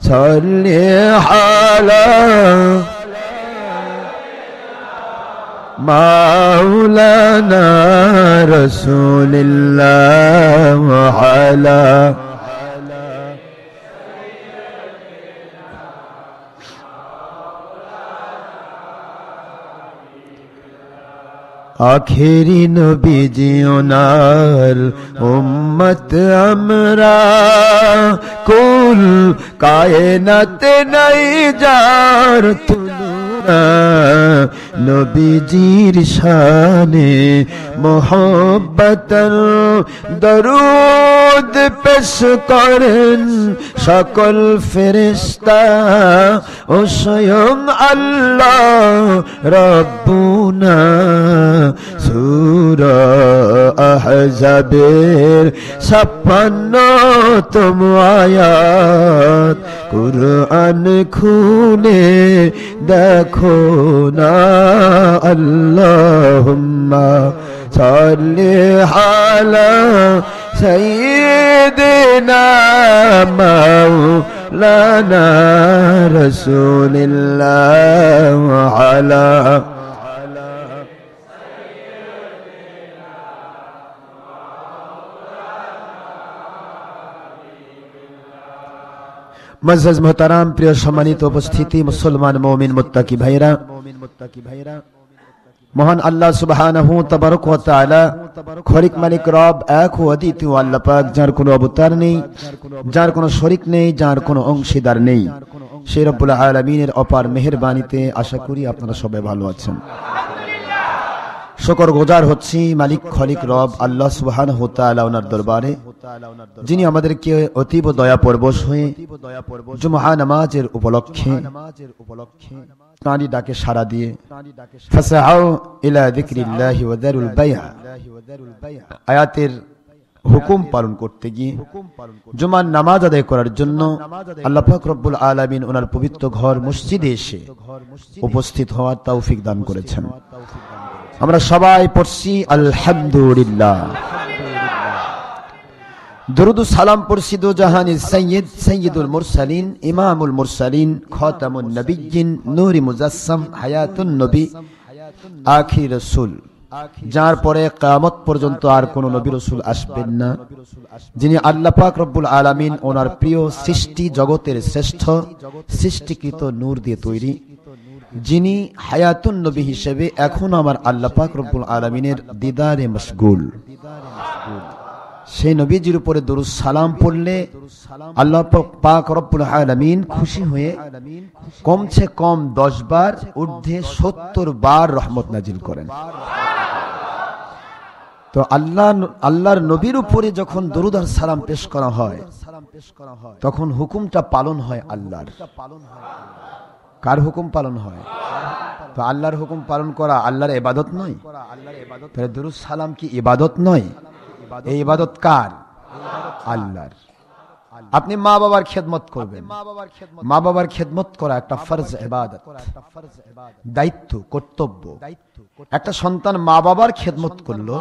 সাল্লি আলা মাওলানা রাসূলিল্লাহ ওয়া আলা আখেরি নবীজি ওনার উম্মত আমরা কুল কায়নাত নাই যার তুলনা নবীজির শানে মোহব্বতের দরুদ পেশ করেন সকল ফেরেশতা ও স্বয়ং আল্লাহ রব্বুনা সূরা আহজাবের 56তম আয়াত কুরআন খুলে দেখো না আল্লাহুম্মা সাল্লি আলা সাইয়্যিদিনা মাওলানা রাসূলিল্লাহ ওয়া আলা মুআজ্জাজ মুহতারাম প্রিয় সম্মানিত উপস্থিতি মুসলমান মুমিন মুত্তাকি ভাইরা মহান আল্লাহ সুবহানাহু তাবারক ওয়া তাআলা খলিক মালিক রব এক ও অদ্বিতীয় আল্লাহ পাক যার কোনো অবতার নেই, যার কোনো শরীক নেই, যার কোনো অংশীদার নেই, সেই রব্বুল আলামিনের অপার মেহেরবানিতে আশা করি আপনারা সবাই ভালো আছেন। শুকর গুজার হচ্ছি মালিক খলিক রব আল্লাহ সুবহানাহু ওয়া তাআলা ওনার দরবারে, যিনি আমাদেরকে অতীব দয়া পরবশ হয়ে জুমআ নামাজের উপলক্ষে তাঁরই ডাকে সাড়া দিয়ে ফাসআউ ইলা যিকরিল্লাহি ওয়া যারুল বাই'a আয়াতের হুকুম পালন করতে গিয়ে জুমার নামাজ আদায় করার জন্য আল্লাহ পাক রব্বুল আলামিন ওনার পবিত্র ঘর মসজিদে এসে উপস্থিত হওয়ার তৌফিক দান করেছেন। আমরা সবাই পড়ছি আলহামদুলিল্লাহ। দরুদ ও সালাম পড়ছি দো জাহানের সাইয়্যিদ সাইয়্যিদুল মুরসালিন ইমামুল মুরসালিন খাতামুন নবিয়্যিন নূরে মুজাসসাম হায়াতুন নবী আখির রাসূল, যার পরে কিয়ামত পর্যন্ত আর কোন নবী রাসূল আসবেন না, যিনি আল্লাহ পাক রব্বুল আলামিন ওনার প্রিয় সৃষ্টি জগতের শ্রেষ্ঠ সৃষ্টিকৃত নূর দিয়ে তৈরি, যিনি হায়াতুন নবী হিসেবে এখন আমার আল্লাহ পাক রব্বুল আলামিনের দিদারে মশগুল। সেই নবীজির উপরে দরুদ সালাম পড়লে আল্লাহ পাক রব্বুল আলামিন খুশি হয়ে কমছে কম 10 বার ঊর্ধ্বে 70 বার রহমত নাজিল করেন। তো আল্লাহর নবীর উপরে যখন দরুদ আর সালাম পেশ করা হয় তখন হুকুমটা পালন হয় আল্লাহর। কার হুকুম পালন হয়? তো আল্লাহর হুকুম পালন করা আল্লাহর ইবাদত নয়? তাহলে দরুদ সালাম কি ইবাদত নয়? এই ইবাদত কার? আল্লাহর। আপনি মা বাবার খেদমত করবেন, মা বাবার খেদমত করা একটা ফরজ ইবাদত, দায়িত্ব, কর্তব্য। একটা সন্তান মা বাবার খেদমত করলো,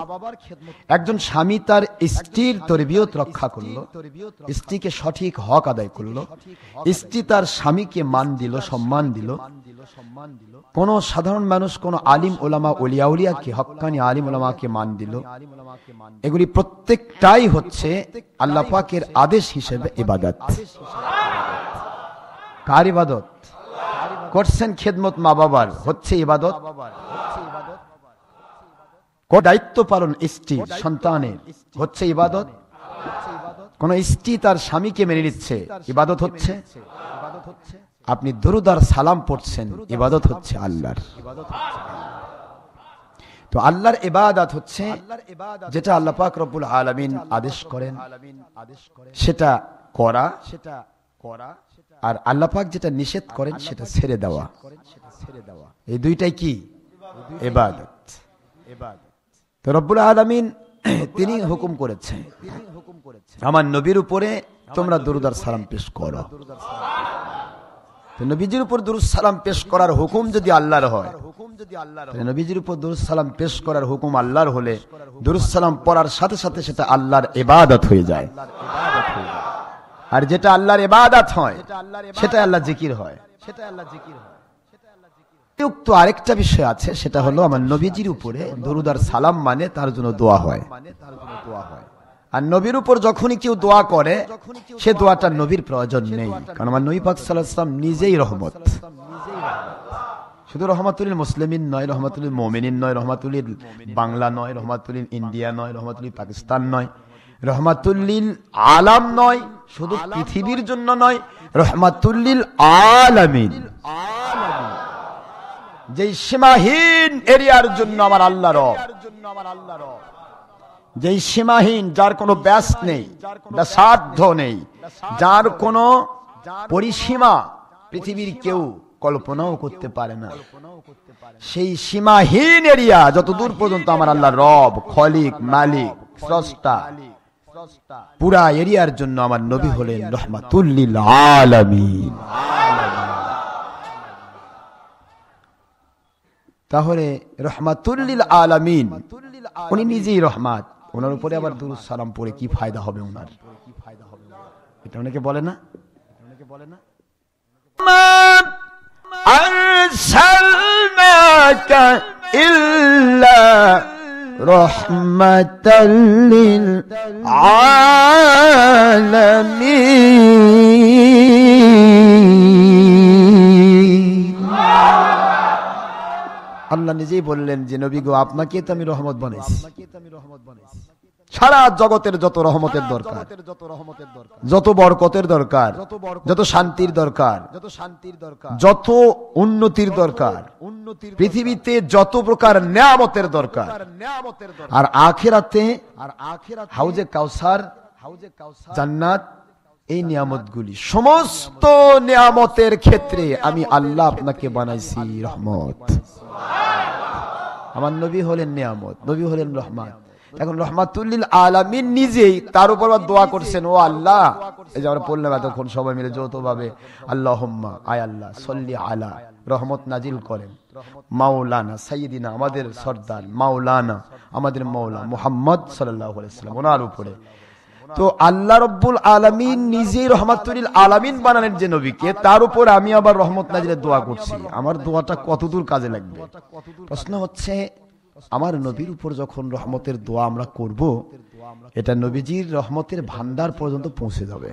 একজন স্বামী তার স্ত্রীর তরবিয়ত রক্ষা করলো, স্ত্রীকে সঠিক হক আদায় করলো, স্ত্রী তার স্বামীকে মান দিল, সম্মান দিল। কোন সাধারণ মানুষ কোন আলিম ওলামা ওলিয়া উলিয়াকে, হক্কানি আলিম ওলামাকে মান দিল, এগুলি প্রত্যেকটাই হচ্ছে আল্লাহ পাকের আদেশ হিসেবে ইবাদত। কার ইবাদত করছেন? খেদমত মা বাবার হচ্ছে ইবাদত। দায়িত্ব পালন স্ত্রী সন্তানের হচ্ছে ইবাদত। কোন স্ত্রী তার স্বামীকে মেনে নিচ্ছে, ইবাদত হচ্ছে। আপনি দরুদ আর সালাম পড়ছেন, ইবাদত হচ্ছে আল্লাহর। তো আল্লাহর ইবাদত হচ্ছে যেটা আল্লাহ পাক রব্বুল আলামিন আদেশ করেন সেটা করা, আর আল্লাহ পাক যেটা নিষেধ করেন সেটা ছেড়ে দেওয়া। এই দুইটাই কি? ইবাদত। তো রব্বুল আলামিন তিনি হুকুম করেছেন আমার নবীর উপরে তোমরা দরুদ আর সালাম পেশ করো। নবীজির উপর দরুদ সালাম পেশ করার হুকুম যদি আল্লাহর হয়, নবীজির উপর দরুদ সালাম পেশ করার হুকুম আল্লাহর হলে দরুদ সালাম পড়ার সাথে সাথে সেটা আল্লাহর ইবাদত হয়ে যায়। আর যেটা আল্লাহর ইবাদত হয় সেটা আল্লাহ জিকির হয়। উক্ত আরেকটা বিষয় আছে, সেটা হলো আমার নবীজির উপরে দরুদ আর সালাম মানে তার জন্য দোয়া হয়। আর নবীর উপর যখনই কেউ দোয়া করে সে দোয়াটা নবীর প্রয়োজন নেই, কারণ আমার নবী পাক সাল্লাল্লাহু আলাইহি ওয়াসাল্লাম নিজেই রহমত। শুধু রহমাতুল মুসলিমিন নয়, রহমাতুল মুমিনিন নয়, রহমাতুল বাংলা নয়, রহমাতুল ইন্ডিয়া নয়, রহমাতুল পাকিস্তান নয়, রহমাতুল আলাম নয়, শুধু পৃথিবীর জন্য নয়, রহমাতুল আলামিন। যেই সীমাহীন এরিয়ার জন্য আমার আল্লাহ রব, যেই সীমাহীন, যার কোনো ব্যাস নেই, ব্যাসার্ধ নেই, যার কোনো পরিসীমা পৃথিবীর কেউ কল্পনাও করতে পারে না, সেই সীমাহীন এরিয়া যতদূর পর্যন্ত আমার আল্লাহ রব, খলিক, মালিক, স্রষ্টা, পুরা এরিয়ার জন্য আমার নবী হলেন রহমাতুল লিল আলামিন। তাহলে রহমাতুল লিল আলামিন, উনি নিজেই রহমত, ওনার উপরে আবার দুরূদ সালাম পড়ে কি ফায়দা হবে ওনার? এটা অনেকে বলে না, আরসালনাকা ইল্লা রাহমাতাল লিল আলামিন। আল্লাহ নিজেই বললেন যে নবী গো, আপনাকে তো আমি রহমত বানাইছি। সারা জগতের যত রহমতের দরকার, যত বরকতের দরকার, যত শান্তির দরকার, যত উন্নতির দরকার, পৃথিবীতে যত প্রকার নিয়ামতের দরকার, আর আখিরাতে হাউজে কাউসার, জান্নাত, এই নিয়ামতগুলি, সমস্ত নিয়ামতের ক্ষেত্রে আমি আল্লাহ আপনাকে বানাইছি রহমত। আমার নবী হলেন নিয়ামত, নবী হলেন রহমত। এখন রহমাতুল লিল আলামিন নিজেই তার উপর দোয়া করছেন, ও আল্লাহ, এই যে আমরা পড়লাম এতক্ষণ সবাই মিলে যৌথভাবে, আল্লাহুম্মা, আয় আল্লাহ, সল্লি আলা, রহমত নাজিল করেন মাওলানা সাইয়্যিদিনা, আমাদের সর্দার, মাওলানা, আমাদের মাওলা মুহাম্মদ সাল্লাল্লাহু আলাইহি ওয়াসাল্লাম, ওনার উপরে। তো আল্লাহ রব্বুল আলামিন নিজেই রহমাতুল লিল আলামিন বানালেন যে নবীকে, তার উপর আমি আবার রহমত নাজিলের দোয়া করছি। আমার দোয়াটা কতদূর কাজে লাগবে? প্রশ্ন হচ্ছে, আমার নবীর উপর যখন রহমতের দোয়া আমরা করব, এটা নবীজির রহমতের ভান্ডার পর্যন্ত পৌঁছে যাবে,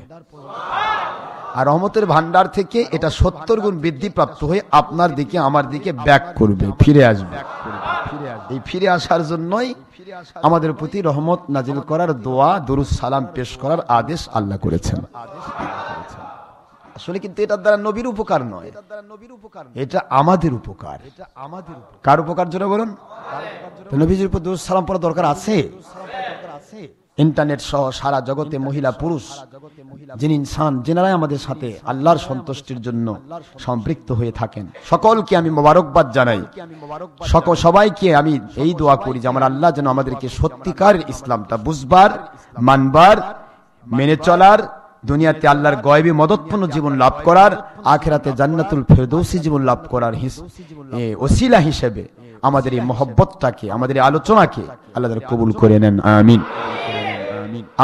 আর রহমতের ভান্ডার থেকে এটা 70 গুণ বৃদ্ধি প্রাপ্ত হয়ে আপনার দিকে, আমার দিকে ব্যাক করবে, ফিরে আসবে। এই ফিরে আসার জন্যই আমাদের প্রতি রহমত নাজিল করার দোয়া, দরুদ সালাম পেশ করার আদেশ আল্লাহ করেছেন। আসলে কিন্তু এটার দ্বারা নবীর উপকার নয়, এটা আমাদের উপকার। কার উপকার জন্য বলুন? নবীজির উপর দরুদ সালাম পড়ার দরকার আছে। ইন্টারনেট সহ সারা জগতে মহিলা পুরুষ যিনি ইনসান, যেনারাই আমাদের সাথে আল্লাহর সন্তুষ্টির জন্য সম্পৃক্ত হয়ে থাকেন, সকলকে আমি মোবারকবাদ জানাই। সবাইকে আমি এই দোয়া করি যে আমার আল্লাহ যেন আমাদেরকে সত্যিকার ইসলামটা বুঝবার, মানবার, মেনে চলার, দুনিয়াতে আল্লাহর গয়বী মদতপূর্ণ জীবন লাভ করার, আখিরাতে জান্নাতুল ফেরদৌসি জীবন লাভ করার ওসিলা হিসেবে আমাদের এই মহব্বতটাকে, আমাদের এই আলোচনাকে আল্লাহ কবুল করে নেন, আমিন।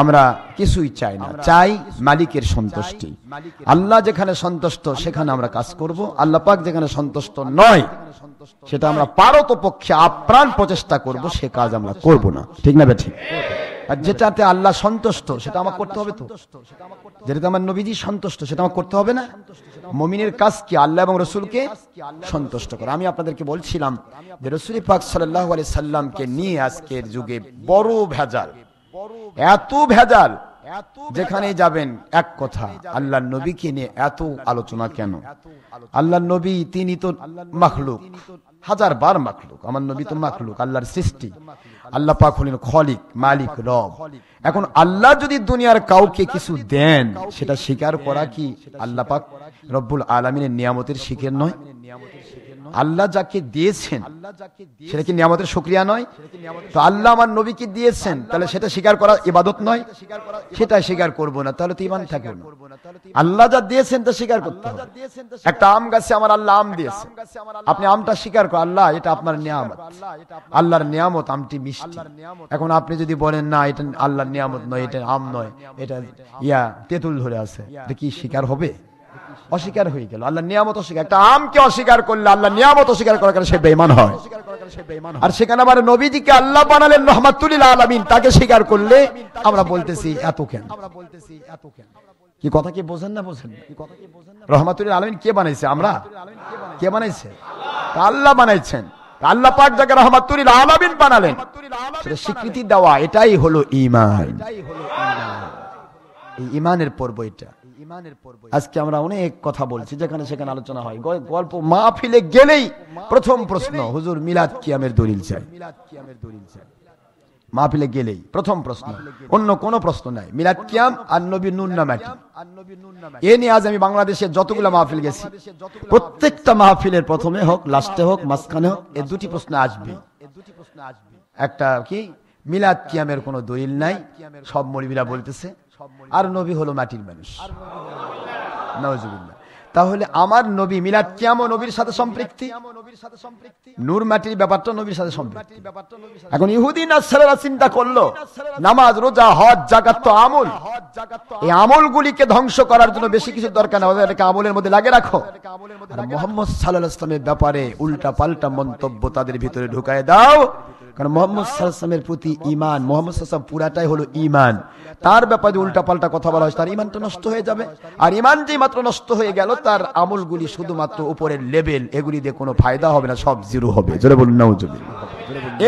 আমরা কিছুই চাই না, চাই মালিকের সন্তুষ্টি। আল্লাহ যেখানে সন্তুষ্ট সেখানে আমরা কাজ করব, আল্লাহ পাক যেখানে সন্তুষ্ট নয় সেটা আমরা পারতপক্ষে আপ্রাণ প্রচেষ্টা করব, সে কাজ আমরা করব না। ঠিক না বেঠিক? আর যেটাতে আল্লাহ সন্তুষ্ট সেটা আমার করতে হবে। তো যেটাতে আমার নবীজি সন্তুষ্ট সেটা আমার করতে হবে না? মুমিনের কাজ কি? আল্লাহ এবং রাসূলকে সন্তুষ্ট করা। আমি আপনাদেরকে বলছিলাম যে রাসূল পাক সাল্লাল্লাহু আলাইহি সাল্লামকে নিয়ে আজকের যুগে বড় ভেজাল, এত ভেজাল, যেখানে যাবেন এক কথা, আল্লাহর নবীকে নিয়ে এত আলোচনা কেন? আল্লাহর নবী তিনি তো মাখলুক, হাজারবার মাখলুক। আমার নবী তো মাখলুক, আল্লাহর সৃষ্টি। আল্লাহ পাক হলেন খলিক, মালিক, রব। এখন আল্লাহ যদি দুনিয়ার কাউকে কিছু দেন, সেটা স্বীকার করা কি আল্লাহ পাক রব্বুল আলামিনের নিয়ামতের স্বীকার নয়? আল্লাহ যাকে দিয়েছেন সেটা কি নিয়ামতের শুকরিয়া নয়? তো আল্লাহ আমার নবীকে দিয়েছেন, তাহলে সেটা স্বীকার করা ইবাদত নয়? সেটা স্বীকার করব না, তাহলে তো ঈমান থাকবে না। আল্লাহ যা দিয়েছেন তা স্বীকার করতে হবে। একটা আম গাছে আমার আল্লাহ আম দিয়েছে, আপনি আমটা স্বীকার করেন, আল্লাহ এটা আপনার নিয়ামত, আল্লাহর নিয়ামত, আমটি মিষ্টি। এখন আপনি যদি বলেন না এটা আল্লাহর নিয়ামত নয়, এটা আম নয়, এটা তেঁতুল ধরে আছে, এটা কি স্বীকার হবে? অস্বীকার হয়ে গেল। আল্লাহ নিয়ামত অস্বীকার, একটা আমকে অস্বীকার করলে আল্লাহ নিয়ামত অস্বীকার করার কারণে সে বেঈমান হয়। আর সেখানে আবার নবীজিকে আল্লাহ বানালেন রাহমাতুল লিল আলামিন, তাকে স্বীকার করলে আমরা বলতেছি এত কেন? কি কথা কি বোঝেন না? বোঝেন রাহমাতুল লিল আলামিন কে বানাইছে? আমরা? কে বানাইছে? আল্লাহ বানাইছেন। আল্লাহ পাক যাকে রাহমাতুল লিল আলামিন বানালেন, সেটা স্বীকৃতি দেওয়া, এটাই হলো ঈমান। এই ঈমানের পর্ব এটা। আজকে আমরা অনেক কথা বলছি, যেখানে সেখানে আলোচনা হয়, গল্প মাহফিলে গেলেই প্রথম প্রশ্ন, হুজুর মিলাদ কিয়ামের দলিল চাই। মাহফিলে গেলেই প্রথম প্রশ্ন, অন্য কোনো প্রশ্ন নাই। মিলাদ কিয়াম আর নবী নূর না মাটি, এ নিয়ে আজ আমি বাংলাদেশে যতগুলো মাহফিল গেছি, প্রত্যেকটা মাহফিলের প্রথমে হোক, লাস্টে হোক, মাঝখানে হোক, এই দুটি প্রশ্ন আসবে। একটা কি, মিলাদ কিয়ামের কোনো দলিল নাই, সব মৌলবীরা বলতেছে, আর নবী হলো মাটির মানুষ। নাউজুবিল্লাহ। তাহলে আমার নবী, মিলাদ কিয়াম ও নবীর সাথে সম্পৃক্তি, নূর মাটির ব্যাপারটা নবীর সাথে সম্পৃক্তি। এখন ইহুদি নাসারারা চিন্তা করলো নামাজ, রোজা, হজ, যাকাত তো আমল, এই আমলগুলিকে ধ্বংস করার জন্য বেশি কিছু দরকার না, এটাকে আমলের মধ্যে লাগে রাখো। আর মুহাম্মদ সাল্লাল্লাহু আলাইহি ওয়াসাল্লামের ব্যাপারে উল্টা পাল্টা মন্তব্য তাদের ভিতরে ঢুকায় দাও। কারণ মুহাম্মদ সাল্লাল্লাহু আলাইহি ওয়াসাল্লামের প্রতি ঈমান, মুহাম্মদ সাল্লাল্লাহু আলাইহি ওয়াসাল্লাম পুরাটাই হলো ঈমান। তার ব্যাপারে উল্টা পাল্টা কথা বলা হয়, তার ঈমানটা নষ্ট হয়ে যাবে। আর ঈমান যেই মাত্র নষ্ট হয়ে গেল, তার আমলগুলি শুধুমাত্র উপরের লেভেল, এগুলি দিয়ে কোনো ফায়দা হবে না, সব জিরো হবে। জোরে বলুন নাউজুবিল্লাহ।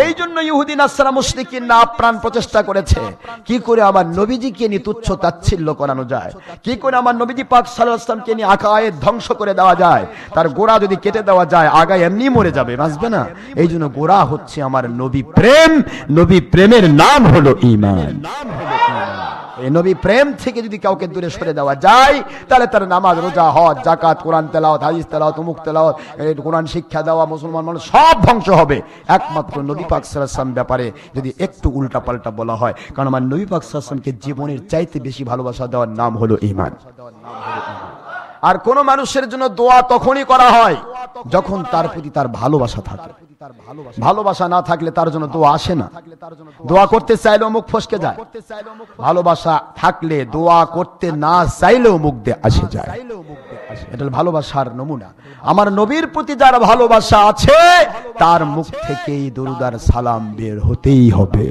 এই জন্য ইহুদি নাসারা মুশরিকিনরা আপ্রাণ প্রচেষ্টা করেছে, কি করে আমার নবীজিকে নিয়ে তুচ্ছ তাচ্ছিল্য করানো যায়, কি করে আমার নবীজি পাক সাল্লাল্লাহু আলাইহি ওয়াসাল্লামকে নিয়ে আকায়েদ ধ্বংস করে দেওয়া যায়। তার গোড়া যদি কেটে দেওয়া যায়, আগায় এমনি মরে যাবে, বাঁচবে না। এই জন্য গোড়া হচ্ছে আমার নবী প্রেম, নবী প্রেমের নাম হলো ঈমান। এই নবী প্রেম থেকে যদি কাউকে দূরে সরে দেওয়া যায়, তাহলে তার নামাজ, রোজা, হজ, যাকাত, কোরআন তেলাওয়াত, হাদিস তেলাওয়াত, মুখ তেলাওয়াত, কোরআন শিক্ষা দেওয়া, মুসলমান মানুষ সব ধ্বংস হবে। একমাত্র নবী পাক সাল্লাল্লাহু আলাইহি ওয়াসাল্লাম ব্যাপারে যদি একটু উল্টা পাল্টা বলা হয়, কারণ আমার নবী পাক সাল্লাল্লাহু আলাইহি ওয়াসাল্লামকে জীবনের চাইতে বেশি ভালোবাসা দেওয়ার নাম হলো ঈমান। আর কোন মানুষের জন্য দোয়া তখনই করা হয় যখন তার প্রতি তার ভালোবাসা থাকে। ভালোবাসা না থাকলে তার জন্য দোয়া আসে না। দোয়া করতে চাইলেও মুখ ফসকে যায়। ভালোবাসা থাকলে দোয়া করতে না চাইলেও মুখ দিয়ে আসে যায়। এটা ভালোবাসার নমুনা। আমার নবীর প্রতি যার ভালোবাসা আছে, তার মুখ থেকেই দরুদ আর সালাম বের হতেই হবে।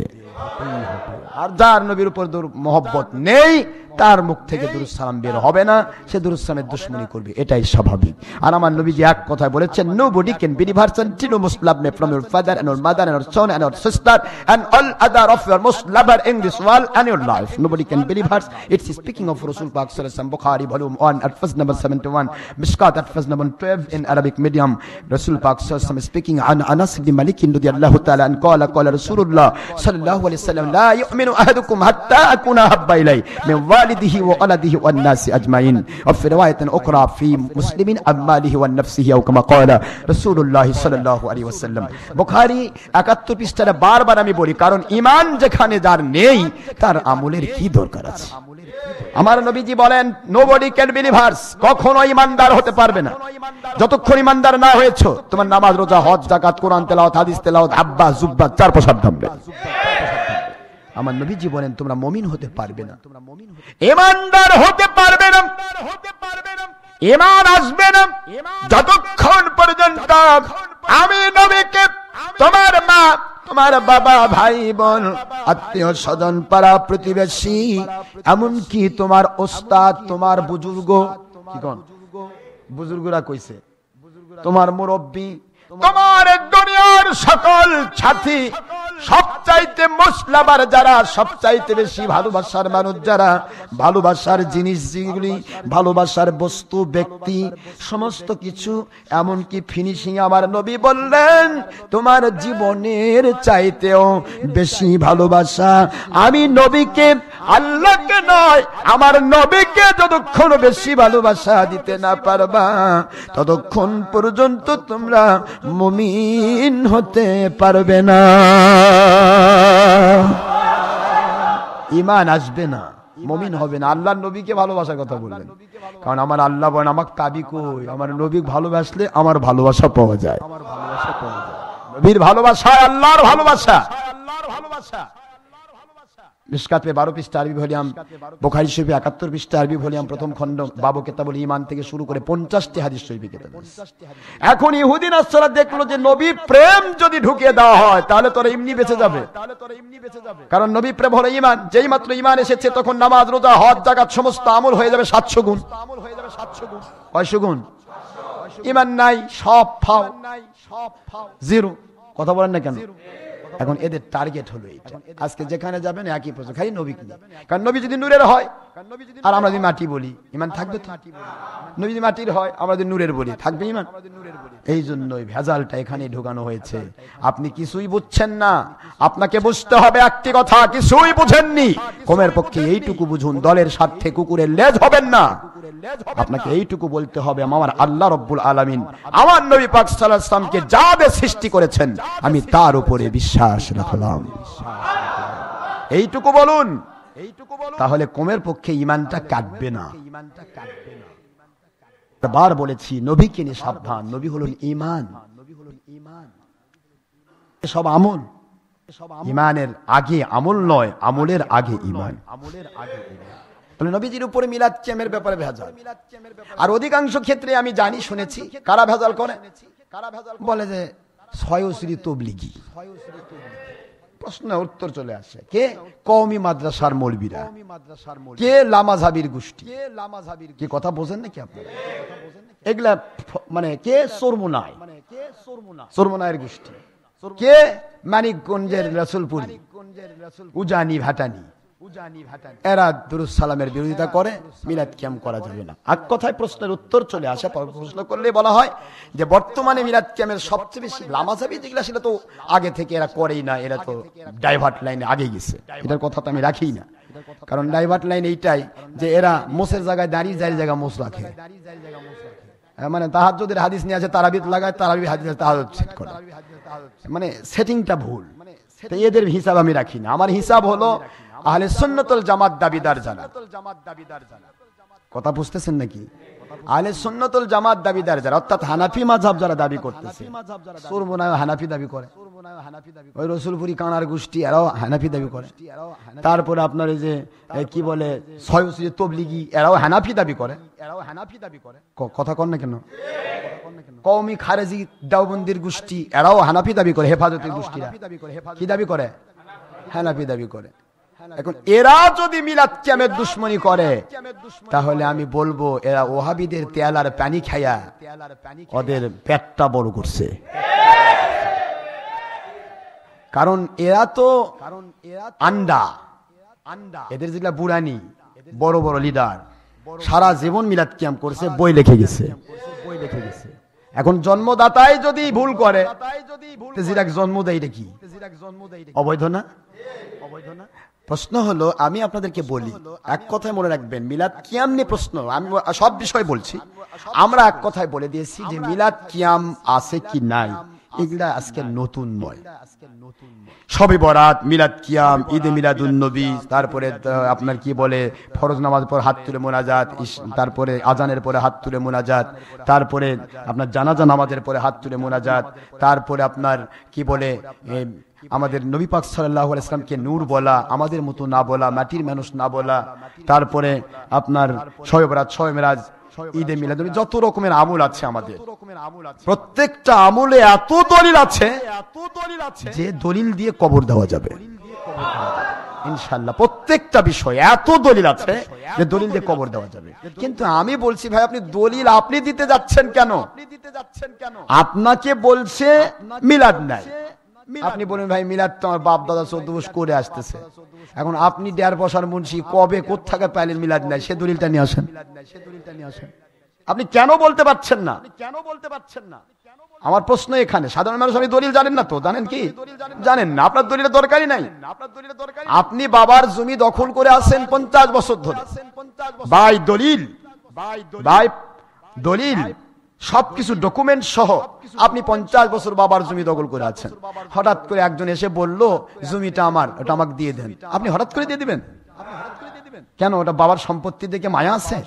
আর যার নবীর উপর মহব্বত নেই, তার মুখ থেকে দুরূদ সালাম বের হবে না, সে দুরূদ সালামের দুশমনি করবে, এটাই স্বাভাবিক। আর আমার নবীজি এক কথায় বলেছেন, nobody can be diversion to most love me from your father and your mother and your son and your sister and all other of your most lover in this world and your life. Nobody can be diverse. It's speaking of Rasul Pak sallallahu alaihi wasallam, Bukhari volume 1 at verse number 71, Mishkat at verse number 12 in Arabic medium. Rasul Pak sallallahu alaihi wasallam speaking an Anas ibn Malik radiyallahu ta'ala an qala Rasulullah sallallahu alaihi wasallam, la yu'minu ahadukum hatta akuna habba ilayhi min والده وولده والناس أجمعين. وفي رواية أخرى في مسلم عن ماله ونفسه أو كما قال رسول الله صلى الله عليه وسلم. Bukhari ৭১ পৃষ্ঠায় বারবার আমি বলি, কারণ ঈমান যেখানে যার নেই, তার আমলের কি দরকার আছে? আমার নবীজি বলেন, nobody can be diverse, কখনো ঈমানদার হতে পারবে না যতক্ষণ ঈমানদার না হয়েছো। তোমার নামাজ, রোজা, হজ, যাকাত, কোরআন তেলাওয়াত, হাদিস তেলাওয়াত, আব্বা জুব্বা চার প্রসাদ ধামবে। আমার নবীজি বলেন, তোমরা মুমিন হতে পারবে না, ঈমানদার হতে পারবে না, ঈমান আসবে না যতক্ষণ পর্যন্ত আমি নবীকে তোমার মা, তোমার বাবা, ভাই বোন, আত্মীয় স্বজন, পাড়া প্রতিবেশী, এমনকি তোমার ওস্তাদ, তোমার বুজুর্গ, কি কোন বুজুর্গরা কইছে, তোমার মুরব্বী, তোমার দুনিয়ার সকল সাথী, সব সবচাইতে মশলাবার যারা, সবচাইতে বেশি ভালোবাসার মানুষ যারা, ভালোবাসার জিনিস যেগুলি, ভালোবাসার বস্তু, ব্যক্তি, সমস্ত কিছু, এমনকি ফিনিশিং আমার নবী বললেন তোমার জীবনের চাইতেও বেশি ভালোবাসা আমি নবীকে, আল্লাহকে নয়, আমার নবীকে যতক্ষণ বেশি ভালোবাসা দিতে না পারবা ততক্ষণ পর্যন্ত তোমরা মুমিন হতে পারবে না, ঈমান আসবে না, মুমিন হবে না। আল্লাহর নবীকে ভালোবাসার কথা বললেন, কারণ আমার আল্লাহ বলেন আমাকে তাবি কই, আমার নবী ভালোবাসলে আমার ভালোবাসা পাওয়া যায়, আমার ভালোবাসা পাওয়া যায়। নবীর ভালোবাসা আল্লাহর ভালোবাসা, আল্লাহর ভালোবাসা। মিশকাতে 12 পৃষ্ঠা আরবি ভলিউম, বুখারী শরীফে 71 পৃষ্ঠা আরবি ভলিউম, প্রথম খণ্ড, বাবু কিতাবুল ঈমান থেকে শুরু করে 50টি হাদিস শরীফে কেটে দিয়েছে। এখন ইহুদি নাসারা দেখলো যে নবী প্রেম যদি ঢুকিয়ে দেওয়া হয় তাহলে তোরা এমনি বেঁচে যাবে, কারণ নবী প্রেম হলো ঈমান। যেই মাত্র ঈমান এসেছে তখন নামাজ, রোজা, হজ, যাকাত সমস্ত আমল হয়ে যাবে 700 গুণ। কয়শো গুণ? ঈমান নাই, সব ফাও, জিরো। কথা বলেন না কেন? এখন এদের টার্গেট হলো এইটা। আজকে যেখানে যাবেন একই প্রশ্ন, খালি নবী কি, কারণ নবী যদি নূরের হয় আর আমরা যদি মাটি বলি ঈমান থাকবে তো? নবী যদি মাটির হয় আমরা যদি নূরের বলি থাকবে ঈমান? এই জন্যই ভেজালটা এখানে ঢোকানো হয়েছে। আপনি কিছুই বুঝছেন না, আপনাকে বুঝতে হবে একটি কথা, কিছুই বুঝেননি, কমের পক্ষে এইটুকু বুঝুন, দলের স্বার্থে কুকুরের লেজ হবেন না। আপনাকে এইটুকু বলতে হবে আমার আল্লাহ রব্বুল আলামিন আমার নবী পাক সাল্লাল্লাহু আলাইহি ওয়াসাল্লামকে যা দিয়ে সৃষ্টি করেছেন আমি তার উপরে বিশ্বাস রাখলাম, এইটুকু বলুন, তাহলে কমের পক্ষে ঈমানটা কাটবে না। বার বলেছি নবীকে নিয়ে সাবধান, নবী হলেন ঈমান, সব আমল, ঈমানের আগে আমল নয়, আমলের আগে ঈমান। নবীজির উপরে মিলাদ কিয়ামের ব্যাপারে ভেজাল, আর অধিকাংশ ক্ষেত্রে আমি জানি শুনেছি কারা ভেজাল করে, বলে যে সয়সরি তবলিগি। প্রশ্ন উত্তর চলে আসে, কে? কওমি মাদ্রাসার মৌলবীরা, কে লামাযহাবির গোষ্ঠী। কি কথা বোঝেন নাকি আপনারা? এগুলা মানে কে? চরমোনায়ের গোষ্ঠী, কে? মানিকগঞ্জের রাসূলপুরি, উজানি ভাটানি, এরা দুরূদ সালামের বিরোধিতা করে, মিলাদ কিয়াম করা যাবে না। এক কথায় প্রশ্নের উত্তর চলে আসে। প্রশ্ন করলে বলা হয় যে বর্তমানে মিলাদ কিয়ামের সবচেয়ে বেশি লামাযহাবী যেগুলা সেটা তো আগে থেকে এরা করেই না, এরা তো ডাইভার্ট লাইনে আগে গেছে। এটার কথা তো আমি রাখি না, কারণ ডাইভার্ট লাইন এইটাই যে এরা মোসের জায়গায় দাঁড়িয়ে যার জায়গায় মোস রাখে, মানে তাহাজ্জুদের হাদিস নিয়ে আছে তারাবিত লাগায়, তারাবি হাদিস তাহাজ্জুদ সেট করে, মানে সেটিংটা ভুল। তো এদের হিসাব আমি রাখি না, আমার হিসাব হলো আহলে সুন্নাত ওয়াল জামাত দাবিদার যারা। কথা বুঝতেছেন নাকি? আহলে সুন্নাত ওয়াল জামাত দাবিদার যারা, অর্থাৎ হানাফি মাযহাব যারা দাবি করতেছে, চরমোনায় হানাফি দাবি করে, ওই রসুলপুরি কানার গোষ্ঠী এরাও হানাফি দাবি করে, তারপরে আপনার এই যে কি বলে সয়সরি তবলিগি এরাও হানাফি দাবি করে। কথা কন না কেন? কওমি খারেজি দেওবন্দির গোষ্ঠী এরাও হানাফি দাবি করে, হেফাজতের গোষ্ঠীরা কি দাবি করে? হানাফি দাবি করে। এখন এরা যদি মিলাদ কিয়ামের দুশমনী করে তাহলে আমি বলবো এরা ওহাবিদের তেলার পানি খায়া ওদের পেটটা বড় করছে, কারণ এরা তো আন্ডা, এদের যেগুলা বুড়ানি বড় বড় লিডার সারা জীবন মিলাদ কিয়াম করছে, বই লিখে গেছে। এখন জন্মদাতাই যদি ভুল করে, জিরাক জন্ম দেয় এটা কি অবৈধ না? প্রশ্ন হলো, আমি আপনাদেরকে বলি এক কথায় মনে রাখবেন, মিলাদ কিয়াম নিয়ে প্রশ্ন, আমি সব বিষয় বলছি, আমরা এক কথায় বলে দিয়েছি যে মিলাদ কিয়াম আছে কি নাই, এগুলা আজকে নতুন নয়। শবে বরাত, মিলাদ কিয়াম, ঈদে মিলাদুন নবী, তারপরে আপনার কি বলে ফরজ নামাজ পর হাত তুলে মোনাজাত, তারপরে আজানের পরে হাত তুলে মোনাজাত, তারপরে আপনার জানাজা নামাজের পরে হাত তুলে মোনাজাত, তারপরে আপনার কি বলে আমাদের নবী পাক সাল্লাল্লাহু আলাইহি ওয়াসাল্লামকে নূর বলা, আমাদের মতো না বলা, মাটির মানুষ না বলা, তারপরে আপনার শবে বরাত, শবে মেরাজ, ঈদে মিলাদ, যত রকমের আমল আছে আমাদের, প্রত্যেকটা আমলে এত দলিল আছে যে দলিল দিয়ে কবর দেওয়া যাবে ইনশাআল্লাহ। প্রত্যেকটা বিষয় এত দলিল আছে যে দলিল দিয়ে কবর দেওয়া যাবে। কিন্তু আমি বলছি ভাই, আপনি দলিল আপনি দিতে যাচ্ছেন কেন? আপনাকে বলছে মিলাদ নাই, আপনি বলেন ভাই মিলাদ তো আমার বাপ দাদা 14 বছর করে আসতেছে, এখন আপনি 1.5 বছর মুন্সি কবে কোত্থেকে পাইলেন মিলাদ নাই, সে দলিলটা নিয়ে আসেন। আপনি কেন বলতে পারছেন না? আমার প্রশ্ন এখানে, সাধারণ মানুষ আপনি দলিল জানেন না তো? জানেন কি? জানেন না, আপনার দলিলের দরকারই নাই। আপনি বাবার জমি দখল করে আছেন 50 বছর ধরে, ভাই দলিল, ভাই দলিল সবকিছু ডকুমেন্ট সহ আপনি 50 বছর বাবার জমি দখল করে আছেন। হঠাৎ করে একজন এসে বলল জমিটা আমার, ওটা আমাকে দিয়ে দেন, আপনি হঠাৎ করে দিয়ে দিবেন কেন? ওটা বাবার সম্পত্তি দেখে মায়া আছে?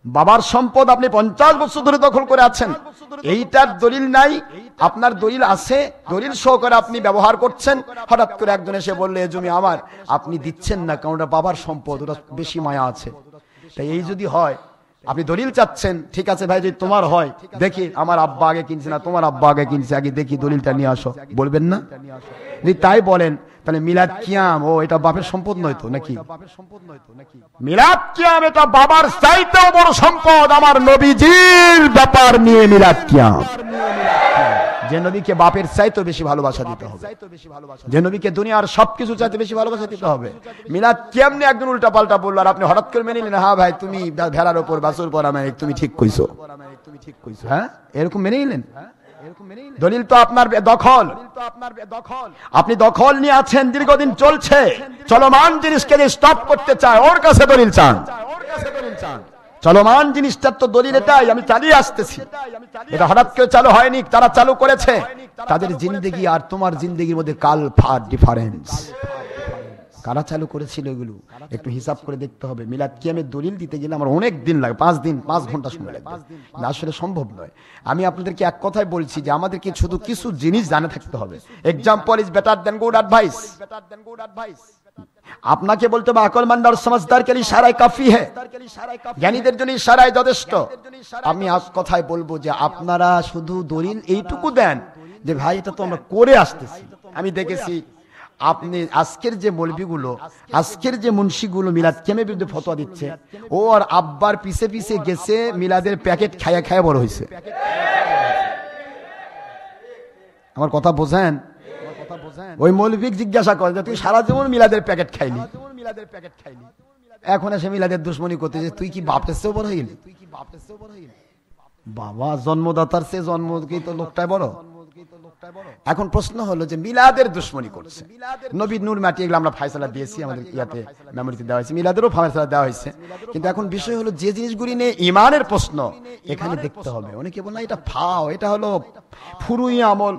বাবার সম্পদ আপনি 50 বছর ধরে দখল করে আছেন, এইটার দলিল নাই, আপনার দলিল আছে, দলিল সহকারে আপনি ব্যবহার করছেন। হঠাৎ করে একজন এসে বললে এই জমি আমার, আপনি দিচ্ছেন না কারণ ওটা বাবার সম্পদ, ওটা বেশি মায়া আছে। তাই এই যদি হয়, আপনি দলিল চাচ্ছেন, ঠিক আছে ভাই, যদি তোমার হয় দেখি আমার আব্বা আগে কিনছে না তোমার আব্বা আগে কিনছে, আগে দেখি দলিলটা নিয়ে আসো, বলবেন না? যদি তাই বলেন তাহলে মিলাদ কিয়াম ও এটা বাপের সম্পদ নয় তো নাকি? মিলাদ কিয়াম এটা বাবার চাইতেও বড় সম্পদ, আমার নবীজির ব্যাপার নিয়ে মিলাদ কিয়াম। যে নবীকে বাপের চাইতেও বেশি ভালোবাসা দিতে হবে, যে নবীকে দুনিয়ার সবকিছু চাইতে বেশি ভালোবাসা দিতে হবে। মিলাদ কিয়াম নিয়ে একজন উল্টা পাল্টা বললো আর আপনি হঠাৎ করে মেনে নিলেন, হ্যাঁ ভাই তুমি ভেড়ার উপর বাছুর পরা মানে তুমি ঠিক কইছো, হ্যাঁ এরকম মেনে নিলেন? দলিল তো আপনার দখল, আপনি দখল নিয়ে আছেন, দীর্ঘদিন চলছে, চলমান জিনিসকে স্টপ করতে চায়, ওর কাছে দলিল চান। চলমান জিনিসটার তো দলিল এটাই, আমি চালিয়ে আসতেছি, এটা হঠাৎ করে চালু হয়নি, তারা চালু করেছে। তাদের জিন্দেগি আর তোমার জিন্দেগির মধ্যে কাল ফার ডিফারেন্স। কারা চালু করেছিল এগুলো একটু হিসাব করে দেখতে হবে। মিলাদ কিয়ামের দলিল দিতে গেলে আমার অনেক দিন লাগে, 5 ঘন্টা সময় লাগবে, আসলে সম্ভব নয়। আমি আপনাদেরকে এক কথাই বলছি যে আমাদেরকে শুধু কিছু জিনিস জানা থাকতে হবে। Example is better then good advice. আপনাকে বলতে হবে আকলমন্দ আর সমঝদার কে লিয়ে ইশারায়ে কাফি হ্যায়, জ্ঞানীদের জন্য ইশারাই যথেষ্ট। আমি আজ কথাই বলবো যে আপনারা শুধু দলিল এইটুকু দেন যে ভাই এটা তো আমরা করে আসতেছি। আমি দেখেছি আপনি আজকের যে মৌলবীগুলো, আজকের যে মুন্সিগুলো মিলাদ কিয়ামের বিরুদ্ধে ফতোয়া দিচ্ছে, ও আর আব্বার পিছে পিছে গেছে, মিলাদের প্যাকেট খায়া খায়া বড় হয়েছে। আমার কথা বোঝেন? ওই মৌলবী জিজ্ঞাসা করে যে তুই সারা জীবন মিলাদের প্যাকেট খাইলি, এখন এসে মিলাদের দুশ্মনী করতেছে, তুই কি বাপের চেয়েও বড় হয়ে গেলি? বাবা জন্মদাতার চেয়ে জন্ম কি তো লোকটাই বড়? এখন প্রশ্ন হলো যে মিলাদের দুশ্মনী করছে, নবী নূর মাটি এগুলো আমরা ফায়সালা দিয়েছি, আমাদের ইয়াতে মেমোরিতে দেওয়া হয়েছে, মিলাদেরও ফায়সালা দেওয়া হয়েছে। কিন্তু এখন বিষয় হলো যে জিনিসগুলি নিয়ে ইমানের প্রশ্ন এখানে দেখতে হবে। অনেকে বলে এটা ফাও, এটা হলো ফুরুই আমল,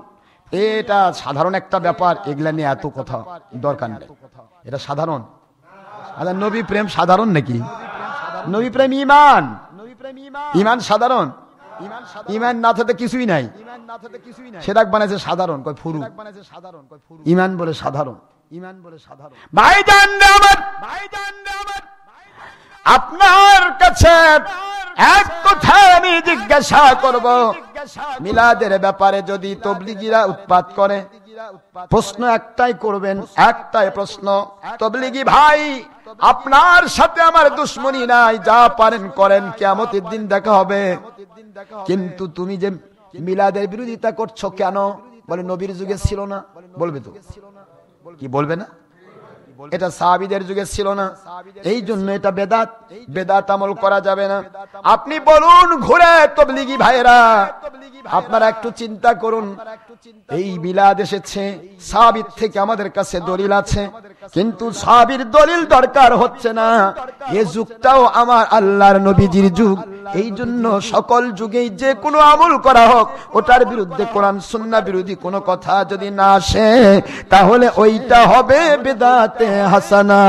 এটা সাধারণ একটা ব্যাপার, এগুলা নিয়ে এত কথা দরকার নেই, এটা সাধারণ। আচ্ছা নবী প্রেম সাধারণ নাকি? নবী প্রেম ইমান, ইমান সাধারণ, ইমান না থাকতে কিছুই নাই, সেটা বানাইছে সাধারণ, কয় ফুরু, ইমান বলে সাধারণ, ইমান বলে সাধারণ। ভাইজান আমার, আপনার কাছে এক কথা আমি জিজ্ঞাসা করব, মিলাদের ব্যাপারে যদি তবলিগীরা উৎপাত করে, প্রশ্ন একটাই করবেন, একটাই প্রশ্ন, তবলিগী ভাই আপনার সাথে আমার দুশ্মনী নাই, যা পারেন করেন, কিয়ামতের দিন দেখা হবে, কিন্তু তুমি যে মিলাদের বিরোধিতা করছো কেন? বলে নবীর যুগে ছিল না। বলবে তো কি বলবে না? এটা সাহাবীদের যুগে ছিল না, এই জন্য এটা বেদাত, বেদাত আমল করা যাবে না। আপনি বলুন ঘুরে তবলিগী ভাইরা, আপনারা একটু চিন্তা করুন, এই মিলাদ এসেছে সাহাবীর থেকে, আমাদের কাছে দলিল আছে, কিন্তু সাহাবীর দলিল দরকার হচ্ছে না। এই যুগটাও আমার আল্লাহর নবীজির যুগ, এই জন্য সকল যুগেই যে কোনো আমল করা হোক, ওটার বিরুদ্ধে কোরআন সুন্নাহ বিরোধী কোনো কথা যদি না আসে, তাহলে ওইটা হবে বেদাতে হাসানা।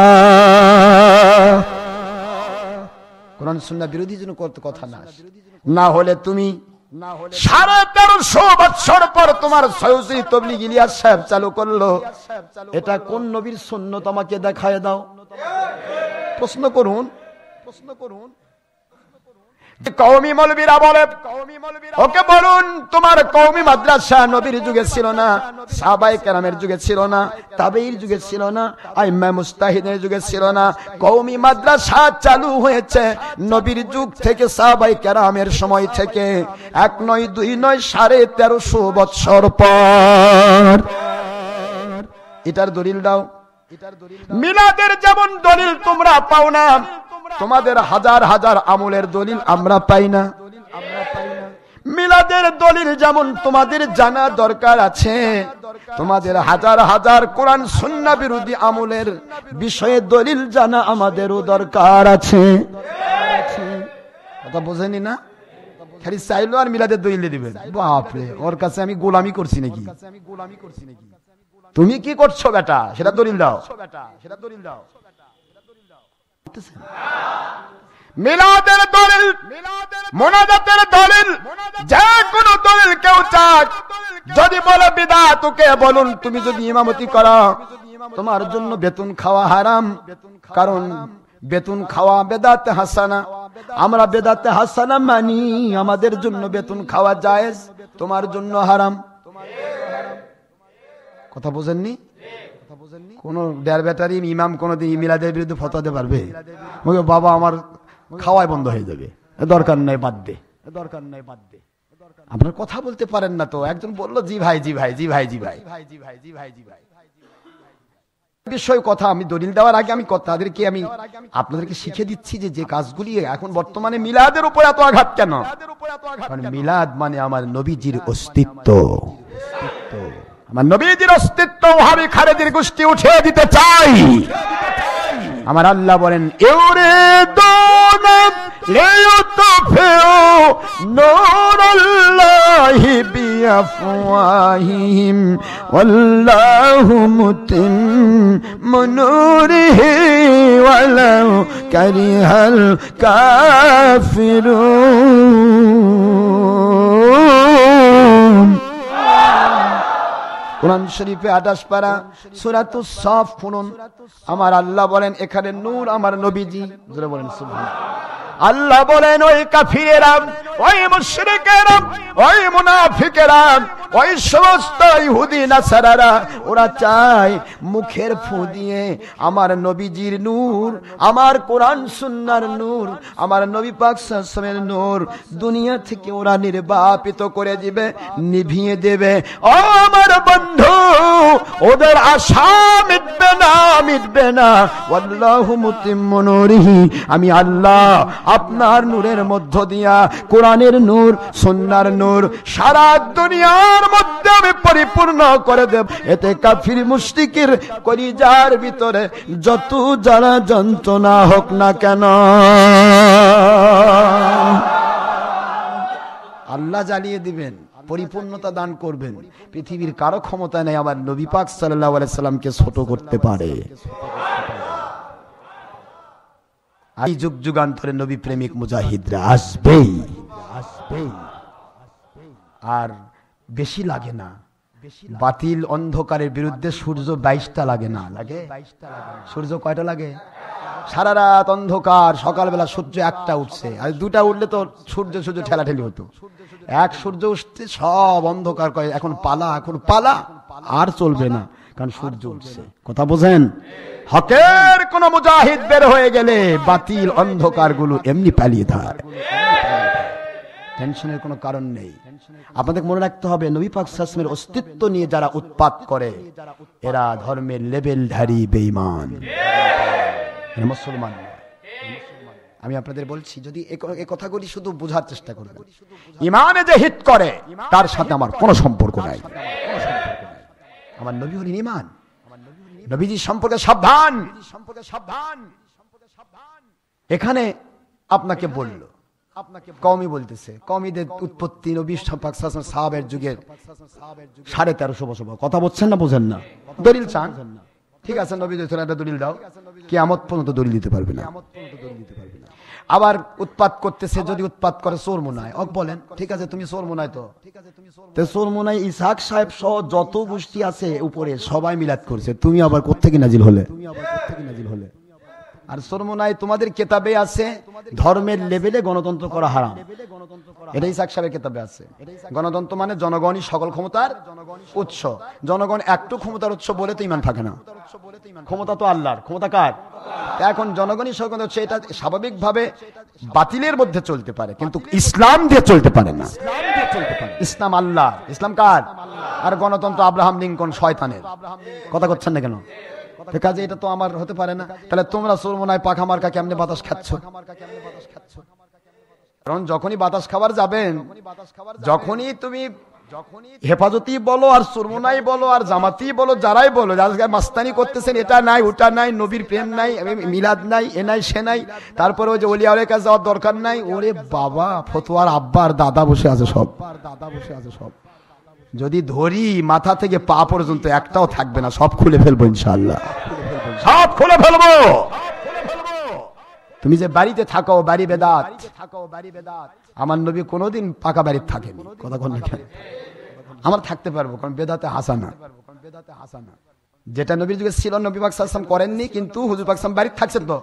কোরআন সুন্নাহ বিরোধী যেন কথা না আসে, না হলে তুমি 1350 বছর পর তোমার সৈয়দ তবলিগ ইলিয়াস সাহেব চালু করলো, এটা কোন নবীর সুন্নাত আমাকে দেখায় দাও। প্রশ্ন করুন, কওমি মৌলবীরা বলে, ওকে বলুন তোমার কওমি মাদ্রাসা নবীর যুগে ছিল না, সাহাবায়ে কেরামের যুগে ছিল না, তাবেঈর যুগে ছিল না, আইম্মা মুজতাহিদের যুগে ছিল না। কওমি মাদ্রাসা চালু হয়েছে নবীর যুগ থেকে, সাহাবায়ে কেরামের সময় থেকে। 1 নয় 2 নয় 1350 বছর পর। এটার দলিল দাও। মিলাদের যেমন দলিল তোমরা পাও না, তোমাদের হাজার হাজার আমলের দলিল আমরা পাই না। মিলাদের দলিল যেমন তোমাদের জানা দরকার আছে, তোমাদের হাজার হাজার কোরআন সুন্নাহ বিরোধী আমলের বিষয়ে দলিল জানা আমাদেরও দরকার আছে। কথা বোঝেনি না? খালি চাইলো আর মিলাদের দলিল দিবেন। বাপরে, ওর কাছে আমি গোলামি করছি নাকি? তুমি কি করছো বেটা, সেটা দলিল দাও। মিলাদের দলিল, মুনাজাতের দলিল, যে কোনো দলিল কেউ চাক, যদি বলে বিদআত, ওকে বলুন তুমি যদি ইমামতি করো তোমার জন্য বেতন খাওয়া হারাম, কারণ বেতন খাওয়া বেদাত হাসানা। আমরা বেদাত হাসানা মানি, আমাদের জন্য বেতন খাওয়া জায়েজ, তোমার জন্য হারাম। কথা বোঝেননি? কোন ডের ব্যাটারি ইমাম কোনদিন মিলাদের বিরুদ্ধে ফতোয়া দিতে পারবে? বাবা আমার খাওয়াই বন্ধ হয়ে যাবে, দরকার নাই, বাদ দে, দরকার নাই, বাদ দে। আপনার কথা বলতে পারেন না তো। একজন বললো জি ভাই, জি ভাই, জি ভাই, জি ভাই, জি ভাই, জি ভাই, জি ভাই। বিষয় কথা আমি দলিল দেওয়ার আগে আমি তাদেরকে আমি আপনাদেরকে শিখে দিচ্ছি যে কাজগুলি এখন বর্তমানে মিলাদের উপর এত আঘাত কেন? কারণ মিলাদ মানে আমার নবীজির অস্তিত্ব। আমার নবীজির অস্তিত্ব ওয়াহাবি খারেজির গোষ্ঠী উঠিয়ে দিতে চাই। আমার আল্লাহ বলেন, ইউরিদুনা লিইউতফিউ নূরাল্লাহি বিআফওয়াহিহিম ওয়াল্লাহু মুতিম্মু নূরিহি ওয়ালাউ কারিহাল কাফিরুন। কোরআন শরীফে 28 পারা সূরাতুস সাফ শুনুন। আমার আল্লাহ বলেন এখানে নূর আমার নবীজি। জোরে বলেন সুবহানাল্লাহ। আল্লাহ বলেন ওই কাফিরেরা, ওই মুশরিকেরা, ওই মুনাফিকেরা, ওই সমস্ত ইহুদি নাসারারা, ওরা চায় মুখের ফু দিয়ে আমার নবীজির নূর, আমার কোরআন সুন্নাহর নূর, আমার নবী পাক সাল্লাল্লাহু আলাইহি ওয়াসাল্লামের নূর দুনিয়া থেকে ওরা নির্বাপিত করে দিবে, নিভিয়ে দেবে। ও আমার বন্ধু, ওদের আশা মিটবে না, মিটবে না। ওয়াল্লাহু মুতিম্মু নূরিহি, আমি আল্লাহ আপনার নূরের মধ্য দিয়া, কোরআনের নূর, সুন্নাহর নূর সারা দুনিয়ার মধ্যে আমি পরিপূর্ণ করে দেব। এতে কাফির মুশরিকের কলিজার ভিতরে যত জ্বালা যন্ত্রণা হোক না কেন, আল্লাহ জ্বালিয়ে দিবেন, পরিপূর্ণতা দান করবেন। পৃথিবীর কারো ক্ষমতা নেই আমার নবী পাক সাল্লাল্লাহু আলাইহি সাল্লামকে ছোট করতে পারে। এই যুগ যুগান্তরে নবী প্রেমিক মুজাহিদরা আসবেই, আসবেই। আর বেশি লাগে না, বাতিল অন্ধকারের বিরুদ্ধে সূর্য 22টা লাগে না, লাগে সূর্য কয়টা লাগে? সারা রাত অন্ধকার, সকালবেলা সূর্য একটা উঠছে, আর 2টা উঠলে তো সূর্য ঠেলাঠেলি হতো। এক সূর্য উঠতে সব অন্ধকার করে, এখন পালা, এখন পালা আর চলবে না, কারণ সূর্য উঠছে। কথা বোঝেন? হকের কোন মুজাহিদ বের হয়ে গেলে বাতিল অন্ধকার গুলো এমনি পালিয়ে থাকে, টেনশনের কোনো কারণ নেই। আপনাদের মনে রাখতে হবে, নবী পাক সাল্লাল্লাহু আলাইহি ওয়াসাল্লামের অস্তিত্ব নিয়ে যারা উৎপাত করে এরা ধর্মের লেভেলধারী বেঈমান, এরা মুসলমান নয়। আমি আপনাদের বলছি, যদি এই কথাগুলি শুধু বোঝার চেষ্টা করবেন, ঈমানে যে হিট করে তার সাথে আমার কোনো সম্পর্ক নাই। আমার নবী হলেন ঈমান, নবীজি সম্পর্কে সাবধান। এখানে আপনাকে বলল, আপনাকে কওমি বলতেছে, কওমিদের উৎপত্তি নবী পাক সাল্লাল্লাহু সাহাবের যুগের 1350 বছর। কথা বলছেন না, বোঝেন না? দলিল চান, ঠিক আছে, নবী একটা দলিল দাও। কিয়ামত পর্যন্ত দলিল দিতে পারবে না। আবার উৎপাত করতেছে, যদি উৎপাত করে চোরমুনায়, বলেন ঠিক আছে তুমি চোরমুনায়, তো চোরমুনায় ইসহাক সাহেব সহ যত গোষ্ঠী আছে উপরে সবাই মিলাদ করছে, তুমি আবার কোত্থেকে নাজিল হলে? আর সরমনায় তোমাদের কেতাবে আছে ধর্মের লেভেলে গণতন্ত্র করা হারাম। এটাই ইসহাক সাহেবের কেতাবে আছে। গণতন্ত্র মানে জনগণই সকল ক্ষমতার উৎস। জনগণ একটু ক্ষমতার উৎস বলে তো ইমান থাকে না। ক্ষমতা তো আল্লাহর, ক্ষমতা কার? এখন জনগণই সকল উৎস, এটা স্বাভাবিকভাবে বাতিলের মধ্যে চলতে পারে, কিন্তু ইসলাম দিয়ে চলতে পারে না। ইসলাম আল্লাহ, ইসলাম কার? আর গণতন্ত্র আব্রাহাম লিঙ্কন শয়তানের। কথা করছেন না কেন? কাজে এটা তো আমার হতে পারে না। তাহলে তোমরা সরমনায় পাখা মার্কা কেমনে বাতাস খাচ্ছ? কারণ যখনই বাতাস খাবার যাবেন, যখনই তুমি হেফাজতি বলো আর সরমনাই বলো আর জামাতি বলো, যারাই বলো, যারা মাস্তানি করতেছেন, এটা নাই ওটা নাই, নবীর প্রেম নাই, মিলাদ নাই, এ নাই সে নাই, তারপরে ওই যে ওলিয়াওয়ালের কাছে যাওয়ার দরকার নাই, ওরে বাবা ফতোয়ার আব্বা আর দাদা বসে আছে সব। যদি ধরি মাথা থেকে পা পর্যন্ত একটাও থাকবে না, সব খুলে ফেলবো ইনশাআল্লাহ, সব খুলে ফেলবো। তুমি যে বাড়িতে থাকো বাড়ি বেদাত, আমার নবী কোনোদিন পাকা বাড়িতে থাকেনি। কথা কোন আমার থাকতে পারবো, কারণ বেদাতে হাসানা, যেটা নবীর যুগে ছিল নবী পাক সাল্লাল্লাহু আলাইহি ওয়াসাল্লাম করেননি, কিন্তু হুজুর পাক সাল্লাল্লাহু আলাইহি ওয়াসাল্লাম বাড়িতে থাকছেন। তো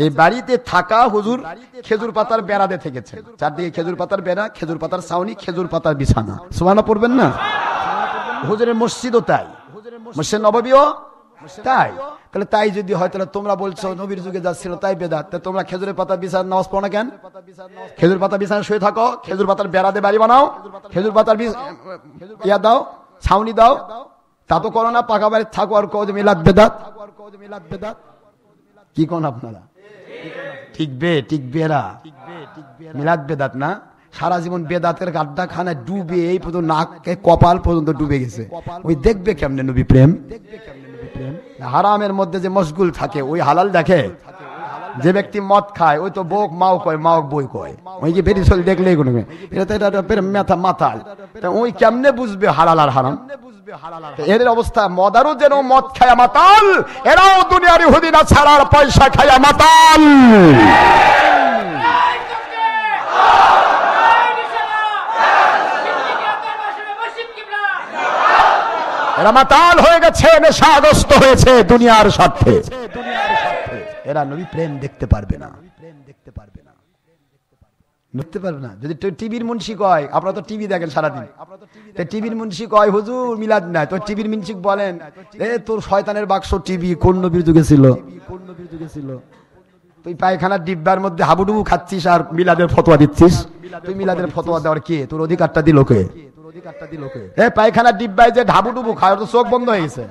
এই বাড়িতে থাকা হুজুর খেজুর পাতার বেড়া দিয়ে থেকেছেন, চারদিকে খেজুর পাতার বেড়া, খেজুর পাতার ছাউনি, খেজুর পাতার বিছানা। সুবহানাল্লাহ পড়বেন না? হুজুরের মসজিদও তাই, মসজিদ নববীও তাই। তাহলে তাই যদি হয়, তাহলে তোমরা বলছো নবীর যুগে যা ছিল তাই বেদাত, তোমরা খেজুরের পাতা বিছানা নামাজ পড়ো না কেন? খেজুর পাতা বিছানা শুয়ে থাকো, খেজুর পাতার বেড়া দিয়ে বাড়ি বানাও, খেজুর পাতার ইয়া দাও, ছাউনি দাও, তা তো করো না। পাকা বাড়ি থাকো আর কও যে মিলাদ বেদাত। কি কোন আপনারা? টিকবে এরা মিলাদ বেদাত না? সারা জীবন বেদাতের গাড্ডা খানায় ডুবে এই পর্যন্ত নাকে কপাল পর্যন্ত ডুবে গেছে। ওই দেখবে কেমনে নবী প্রেম? হারামের মধ্যে যে মশগুল থাকে ওই হালাল দেখে। যে ব্যক্তি মদ খায় ওই তো বোক মাও কয়, মাও বই কয়, ওই যে বেরি চল দেখলেই কোনো মেথা মাতাল, ওই কেমনে বুঝবে হালাল আর হারাম? এদের অবস্থা মদারও যেন মদ খায়া মাতাল, এরাও দুনিয়ার ইহুদি না ছাড়ার পয়সা খায়া মাতাল। এরা মাতাল হয়ে গেছে, নেশাগ্রস্ত হয়েছে দুনিয়ার স্বার্থে। এরা নবী প্রেম দেখতে পারবে না, দেখতে পারবে না। যদি টিভির মুন্সি কয়, আপনারা তো টিভি দেখেন সারাদিন, টিভির মুন্সি কয় হুজুর মিলাদ নাই, তো টিভির মুন্সি বলেন এ তোর শয়তানের বাক্স টিভি কোন নবীর যুগে ছিল? তুই পায়খানার ডিব্বার মধ্যে হাবুডুবু খাচ্ছিস আর মিলাদের ফতোয়া দিচ্ছিস। তুই মিলাদের ফতোয়া দেওয়ার কে? তোর অধিকারটা দিল কে? পায়খানার ডিব্বায় যে ঢাবুডুবু খায়, তো চোখ বন্ধ হয়ে গেছে,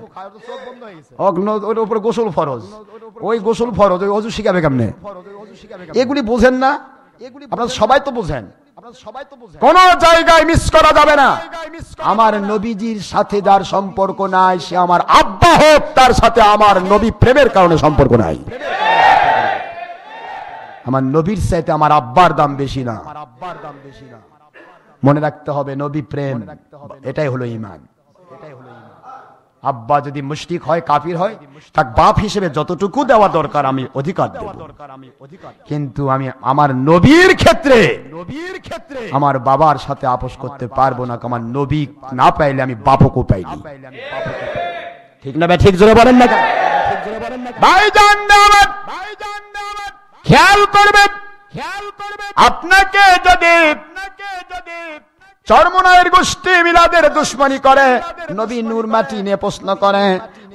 ওর উপরে গোসল ফরজ, ওই গোসল ফরজ, ওই অজু শিখাবে কেমনে? এগুলি বোঝেন না আপনারা? সবাই তো বোঝেন, কোন জায়গায় মিস করা যাবে না। আমার নবীজির সাথে যার সম্পর্ক নাই, সে আমার আব্বা হোক, তার সাথে আমার নবী প্রেমের কারণে সম্পর্ক নাই। আমার নবীর চাইতে আমার আব্বার দাম বেশি না। মনে রাখতে হবে নবী প্রেম, এটাই হলো ঈমান। আব্বা যদি মুশরিক হয়, কাফির হয়, তার বাপ হিসেবে যতটুকু দেওয়া দরকার আমি অধিকার দেব, কিন্তু আমি আমার নবীর ক্ষেত্রে আমার বাবার সাথে আপোষ করতে পারবো না। আমার নবী না পাইলে আমি বাপকে পাইনি। ঠিক না? ঠিক জোরে বলেন না? ভাইজান খেয়াল করবেন, আপনাকে যদি চরমনায়ের গোষ্ঠী মিলাদের দুশ্মনী করে, নবী নূর মাটি নিয়ে প্রশ্ন করে,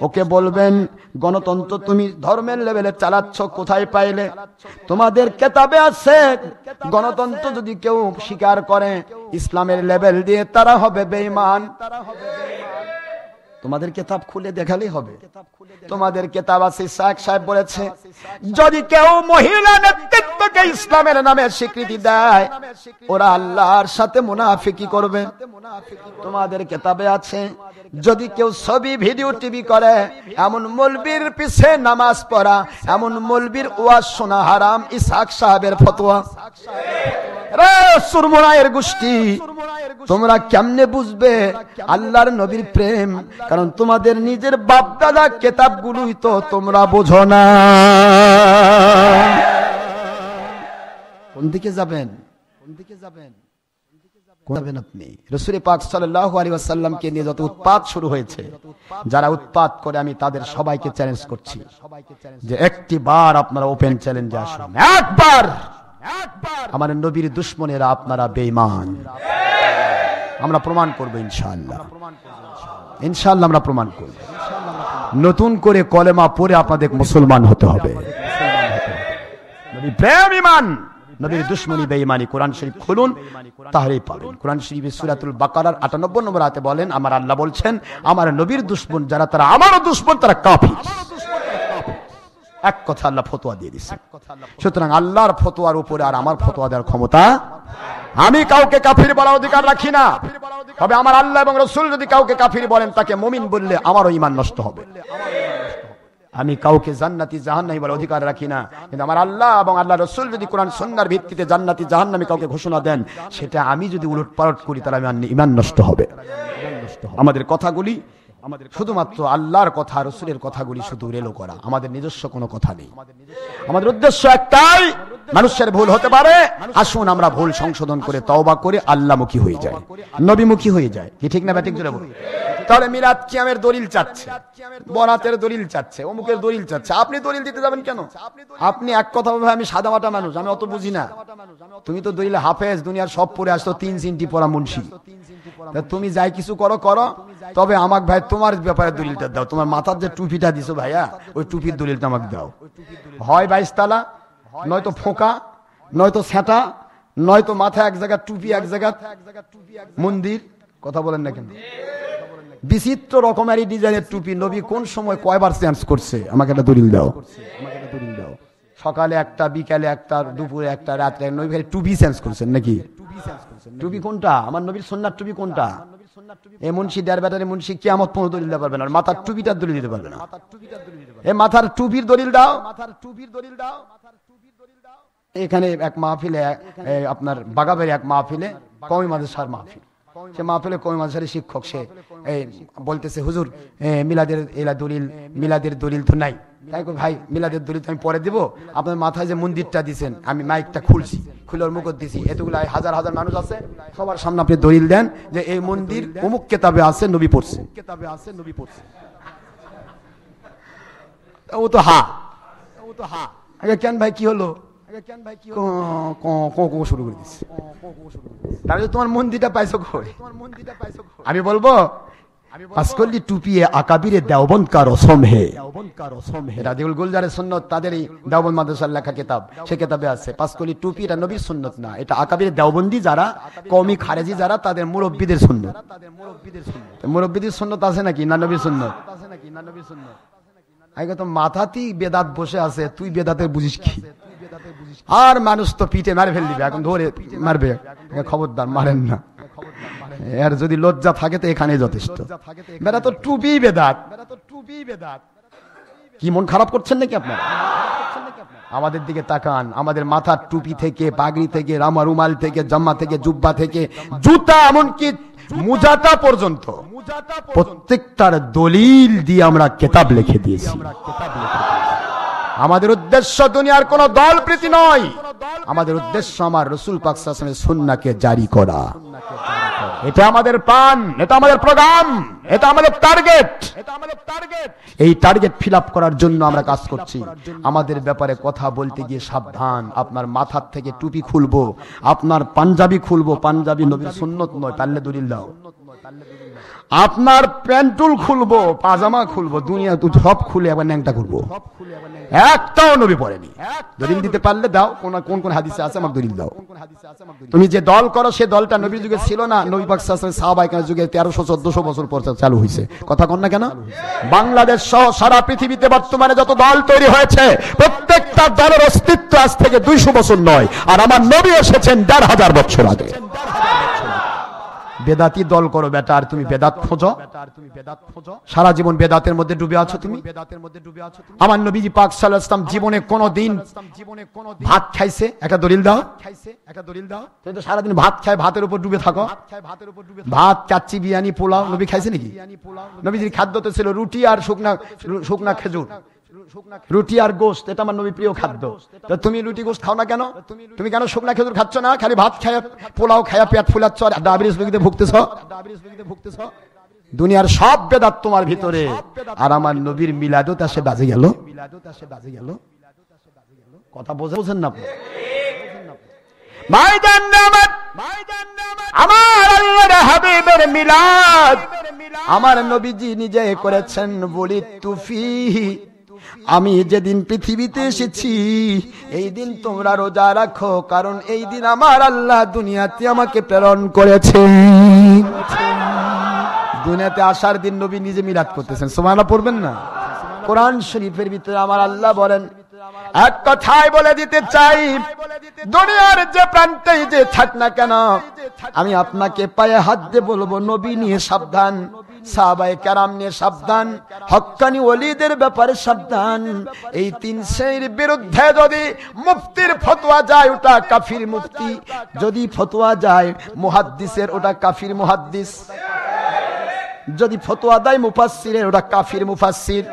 ওকে বলবেন গণতন্ত্র তুমি ধর্মের লেভেলে চালাচ্ছ, কোথায় পাইলে? তোমাদের কেতাবে আছে গণতন্ত্র যদি কেউ স্বীকার করে ইসলামের লেভেল দিয়ে, তারা হবে বেঈমান। তোমাদের কিতাব খুলে দেখালেই হবে। তোমাদের কিতাব আছে, ইসহাক সাহেব বলেছে যদি কেউ মহিলা নেতৃত্বকে ইসলামের নামে স্বীকৃতি দেয়, ওরা আল্লাহর সাথে মুনাফিকি করবে। তোমাদের কিতাবে আছে যদি কেউ ছবি ভিডিও টিভি করে, এমন মৌলবীর পিছে নামাজ পড়া, এমন মৌলবীর ওয়াজ শোনা হারাম। ইসহাক সাহেবের ফতোয়া। রে সুরমুনায়ের গোষ্ঠী, তোমরা কেমনে বুঝবে আল্লাহর নবীর প্রেম? কারণ তোমাদের নিজের বাপ দাদা কিতাবগুলোই তো তোমরা বোঝো না। কোন দিকে যাবেন? আপনি রাসূল পাক সাল্লাল্লাহু আলাইহি ওয়াসাল্লামকে নিয়ে যত উৎপাত শুরু হয়েছে, যারা উৎপাত করে আমি তাদের সবাইকে চ্যালেঞ্জ করছি যে একটি বার আপনারা ওপেন চ্যালেঞ্জে আসুন, একবার আমার নবীর দুশমনেরা আপনারা বেঈমান। আমরা প্রমাণ করব ইনশাআল্লাহ, ইনশাআল্লাহ আমরা প্রমাণ করব। নতুন করে কলেমা পড়ে আপনাদের মুসলমান হতে হবে। নবী প্রেম ঈমান, নবীর দুশমনী বেঈমানি। কোরআন শরীফ খুলুন, তাহলেই পাবেন। কোরআন শরীফের সূরাতুল বাকারার 58 নম্বর আয়াতে বলেন, আমার আল্লাহ বলছেন আমার নবীর দুশমন যারা তারা আমারও দুশমন, তারা কাফির। এক কথা আল্লাহ ফতোয়া দিয়ে দিয়েছে। সুতরাং আল্লাহর ফতোয়ার উপরে আর আমার ফতোয়া দেওয়ার ক্ষমতা, আমি কাউকে কাফির বলার অধিকার রাখি না। তবে আমার আল্লাহ এবং রাসূল যদি কাউকে কাফির বলেন, তাকে মুমিন বললে আমারও ঈমান নষ্ট হবে। আমি কাউকে জান্নাতি জাহান্নামী বলার অধিকার রাখি না, কিন্তু আমার আল্লাহ এবং আল্লাহ রাসূল যদি কোরআন সুন্নাহর ভিত্তিতে জান্নাতি জাহান্নামী কাউকে ঘোষণা দেন, সেটা আমি যদি উলটপালট করি, তাহলে আমার ঈমান নষ্ট হবে। আমাদের কথাগুলি শুধুমাত্র আল্লাহর কথা, রাসূলের কথাগুলি শুধু রেলো করা, আমাদের নিজস্ব কোনো কথা নেই। আমাদের উদ্দেশ্য একটাই, মানুষের ভুল হতে পারে, আসুন আমরা ভুল সংশোধন করে তওবা করে আল্লাহমুখী হয়ে যায়, নবীমুখী হয়ে যায়। কি ঠিক না ব্যাটিক জোরে বলুন? তাহলে মিলাদ কিয়ামের দলিল চাচ্ছে, বরাতের দলিল চাচ্ছে, অমুকের দলিল চাচ্ছে, আপনি দলিল দিতে যাবেন কেন? আপনি এক কথা বলবেন আমি সাদামাটা মানুষ, আমি অত বুঝি না। তুমি তো দলিল হাফেজ, দুনিয়ার সব পড়ে আসতো, 3 সিনটি পড়া মুন্সি। তুমি যাই কিছু করো করো, তবে আমাকে ভাই তোমার ব্যাপারে দলিলটা দাও। তোমার মাথার যে টুপিটা দিছো ভাইয়া, ওই টুপির দলিলটা আমাকে দাও। হয় 22 তালা, নয়তো ফোঁকা, নয়তো সেটা, নয়তো মাথায় এক জায়গা টুপি, এক জায়গা মন্দির। কথা বলেন না কেন? বিচিত্র রকমেরই ডিজাইনের টুপি। নবী কোন সময় কয়বার চেঞ্জ করছে? আমাকে একটা দলিল দাও। সকালে একটা, বিকালে একটা, দুপুরে একটা, রাত্রে নবী ভাই টুপি চেঞ্জ করছেন নাকি? টুপি কোনটা? আমার নবীর সুন্নাত টুপি কোনটা? এই মুন্সি দেড় ব্যাটারি মুন্সি কিয়ামত পর্যন্ত দলিল দিতে পারবে না, মাথার টুপিটার দলিল দিতে পারবে না। এই মাথার টুপির দলিল দাও, মাথার টুপির দলিল দাও। এখানে এক মাহফিলে, আপনার বাগাবের এক মাহফিলে, কওমি মাদ্রাসার মাহফিল, সে মাহফিলে কওমি মাদ্রাসার শিক্ষক সে বলতেছে, হুজুর মিলাদের এলা দলিল, মিলাদের দলিল তো নাই। তাই ভাই মিলাদের দলিল তো আমি পরে দিব, আপনার মাথায় যে মন্দিরটা দিচ্ছেন, আমি মাইকটা খুলছি, খুলের মুখ দিছি, এতগুলো হাজার হাজার মানুষ আছে, সবার সামনে আপনি দলিল দেন যে এই মন্দির অমুক কেতাবে আছে, নবী পড়ছে। ও তো হা, ও তো হা। আগে কেন ভাই কি হলো? শুরু করে দিচ্ছে। তাহলে তোমার মন্দিরটা পাইছো কই? আমি বলবো পাসকলি টুপিয়ে আকাবিরে দেওবন্দ কা রসম হে। রাদিউল গুলজারের সুন্নত, তাদের এই দেওবন্দ মাদ্রাসার লেখা কিতাব, সে কিতাবে আছে পাসকলি টুপি এটা নবীর সুন্নত না, এটা আকাবিরে দেওবন্দি যারা কওমি খারেজি যারা, তাদের মুরব্বিদের সুন্নত। মুরব্বিদের সুন্নত আছে নাকি না নবীর সুন্নত? আগে তো মাথাতেই বেদাত বসে আছে, তুই বেদাতের বুঝিস কি? আর মানুষ তো পিঠে মারে ফেল দিবে, এখন ধরে মারবে। খবরদার মারেন না, এর যদি লজ্জা থাকে তো এখানে যথেষ্ট। বেদা তো টুপি বেদাত, কি মন খারাপ করছেন নাকি আপনারা? আমাদের দিকে তাকান, আমাদের মাথার টুপি থেকে, পাগড়ি থেকে, রামা রুমাল থেকে, জাম্মা থেকে, জুব্বা থেকে, জুতা এমনকি মুজাটা পর্যন্ত প্রত্যেকটার দলিল দিয়ে আমরা কিতাব লিখে দিয়েছি। আমাদের উদ্দেশ্য দুনিয়ার কোন দল প্রীতি নয়, আমাদের উদ্দেশ্য আমার রাসূল পাক সাল্লাল্লাহু আলাইহি ওয়াসাল্লামের সুন্নাহকে জারি করা। এটা আমাদের প্ল্যান, এটা আমাদের প্রোগ্রাম, এটা আমাদের টার্গেট। এই টার্গেট ফিল আপ করার জন্য আমরা কাজ করছি। আমাদের ব্যাপারে কথা বলতে গিয়ে সাবধান। আপনার মাথার থেকে টুপি খুলবো, আপনার পাঞ্জাবি খুলবো, পাঞ্জাবি নবীর সুন্নত নয়, পারলে দলিল দাও। আপনার প্যান্টুল খুলবো, পাজামা খুলবো, দুনিয়া সব খুলে আবার ন্যাংটা করবো, একটাও নবী পড়েনি। দলিল দিতে পারলে দাও, কোন কোন হাদিসে আছে আমাকে দলিল দাও। তুমি যে দল করো সে দলটা নবীর যুগে ছিল না, নবী পাক সাল্লাল্লাহু আলাইহি ওয়াসাল্লাম সাহাবায়ে যুগে 1300-1400 বছর পর চালু হয়েছে। কথা কন না কেন? বাংলাদেশ সহ সারা পৃথিবীতে বর্তমানে যত দল তৈরি হয়েছে, প্রত্যেকটা দলের অস্তিত্ব আজ থেকে 200 বছর নয়, আর আমার নবী এসেছেন 1500 বছর আগে। বেদাতি দল করো বেটা, আর তুমি বেদাত খোঁজো, সারা জীবন বেদাতের মধ্যে ডুবে আছো তুমি। আমার নবীজি পাক সাল্লাল্লাহু আলাইহি ওয়াসাল্লাম জীবনে কোনদিন ভাত খাইছে? একটা দলিল দাও। তুমি তো সারাদিন ভাত খায়, ভাতের উপর ডুবে থাকো। ভাত, কাচ্চি, বিরিয়ানি, পোলাও নবী খাইছে নাকি? নবীজির খাদ্য তো ছিল রুটি আর শুকনা খেজুর। রুটি আর গোশত এটা আমার নবী প্রিয় খাদ্য। তো তুমি রুটি গোশত খাও না কেন? তুমি কেন শুকনা খেজুর খাচ্ছ না? খালি ভাত খায়া পোলাও খায়া পেট ফুলাচ্ছ আর ডায়াবেটিস রোগীতে ভুগতেছ। দুনিয়ার সব বেদাত তোমার ভিতরে, আর আমার নবীর মিলাদত আসে বাজে গেল। কথা বোঝেন না? আমার আল্লাহর হাবিবের মিলাদ আমার নবীজি নিজে করেছেন। বলি তুফিহি, আমি যেদিন পৃথিবীতে এসেছি এই দিন তোমরা রোজা রাখো, কারণ এই দিন আমার আল্লাহ দুনিয়াতে আমাকে প্রেরণ করেছে। দুনিয়াতে আসার দিন নবী নিজে মিলাদ করতেছেন। সুবহানাল্লাহ পড়বেন না? কোরআন শরীফের ভিতরে আমার আল্লাহ বলেন, এক কথায় বলে দিতে চাই, দুনিয়ার যে প্রান্তেই যে থাক না কেন আমি আপনাকে পায়ে হাত দিয়ে বলবো, নবী নিয়ে সাবধান, সাহাবায়ে কেরাম নিয়ে সাবধান, হক্কানি ওলিদের ব্যাপারে সাবধান। এই তিন শ্রেণীর বিরুদ্ধে যদি মুফতির ফতোয়া যায় ওটা কাফির মুফতি, যদি ফতোয়া যায় মুহাদ্দিসের ওটা কাফির মুহাদ্দিস, যদি ফতোয়া দেয় মুফাসসিরের ওটা কাফির মুফাসসির,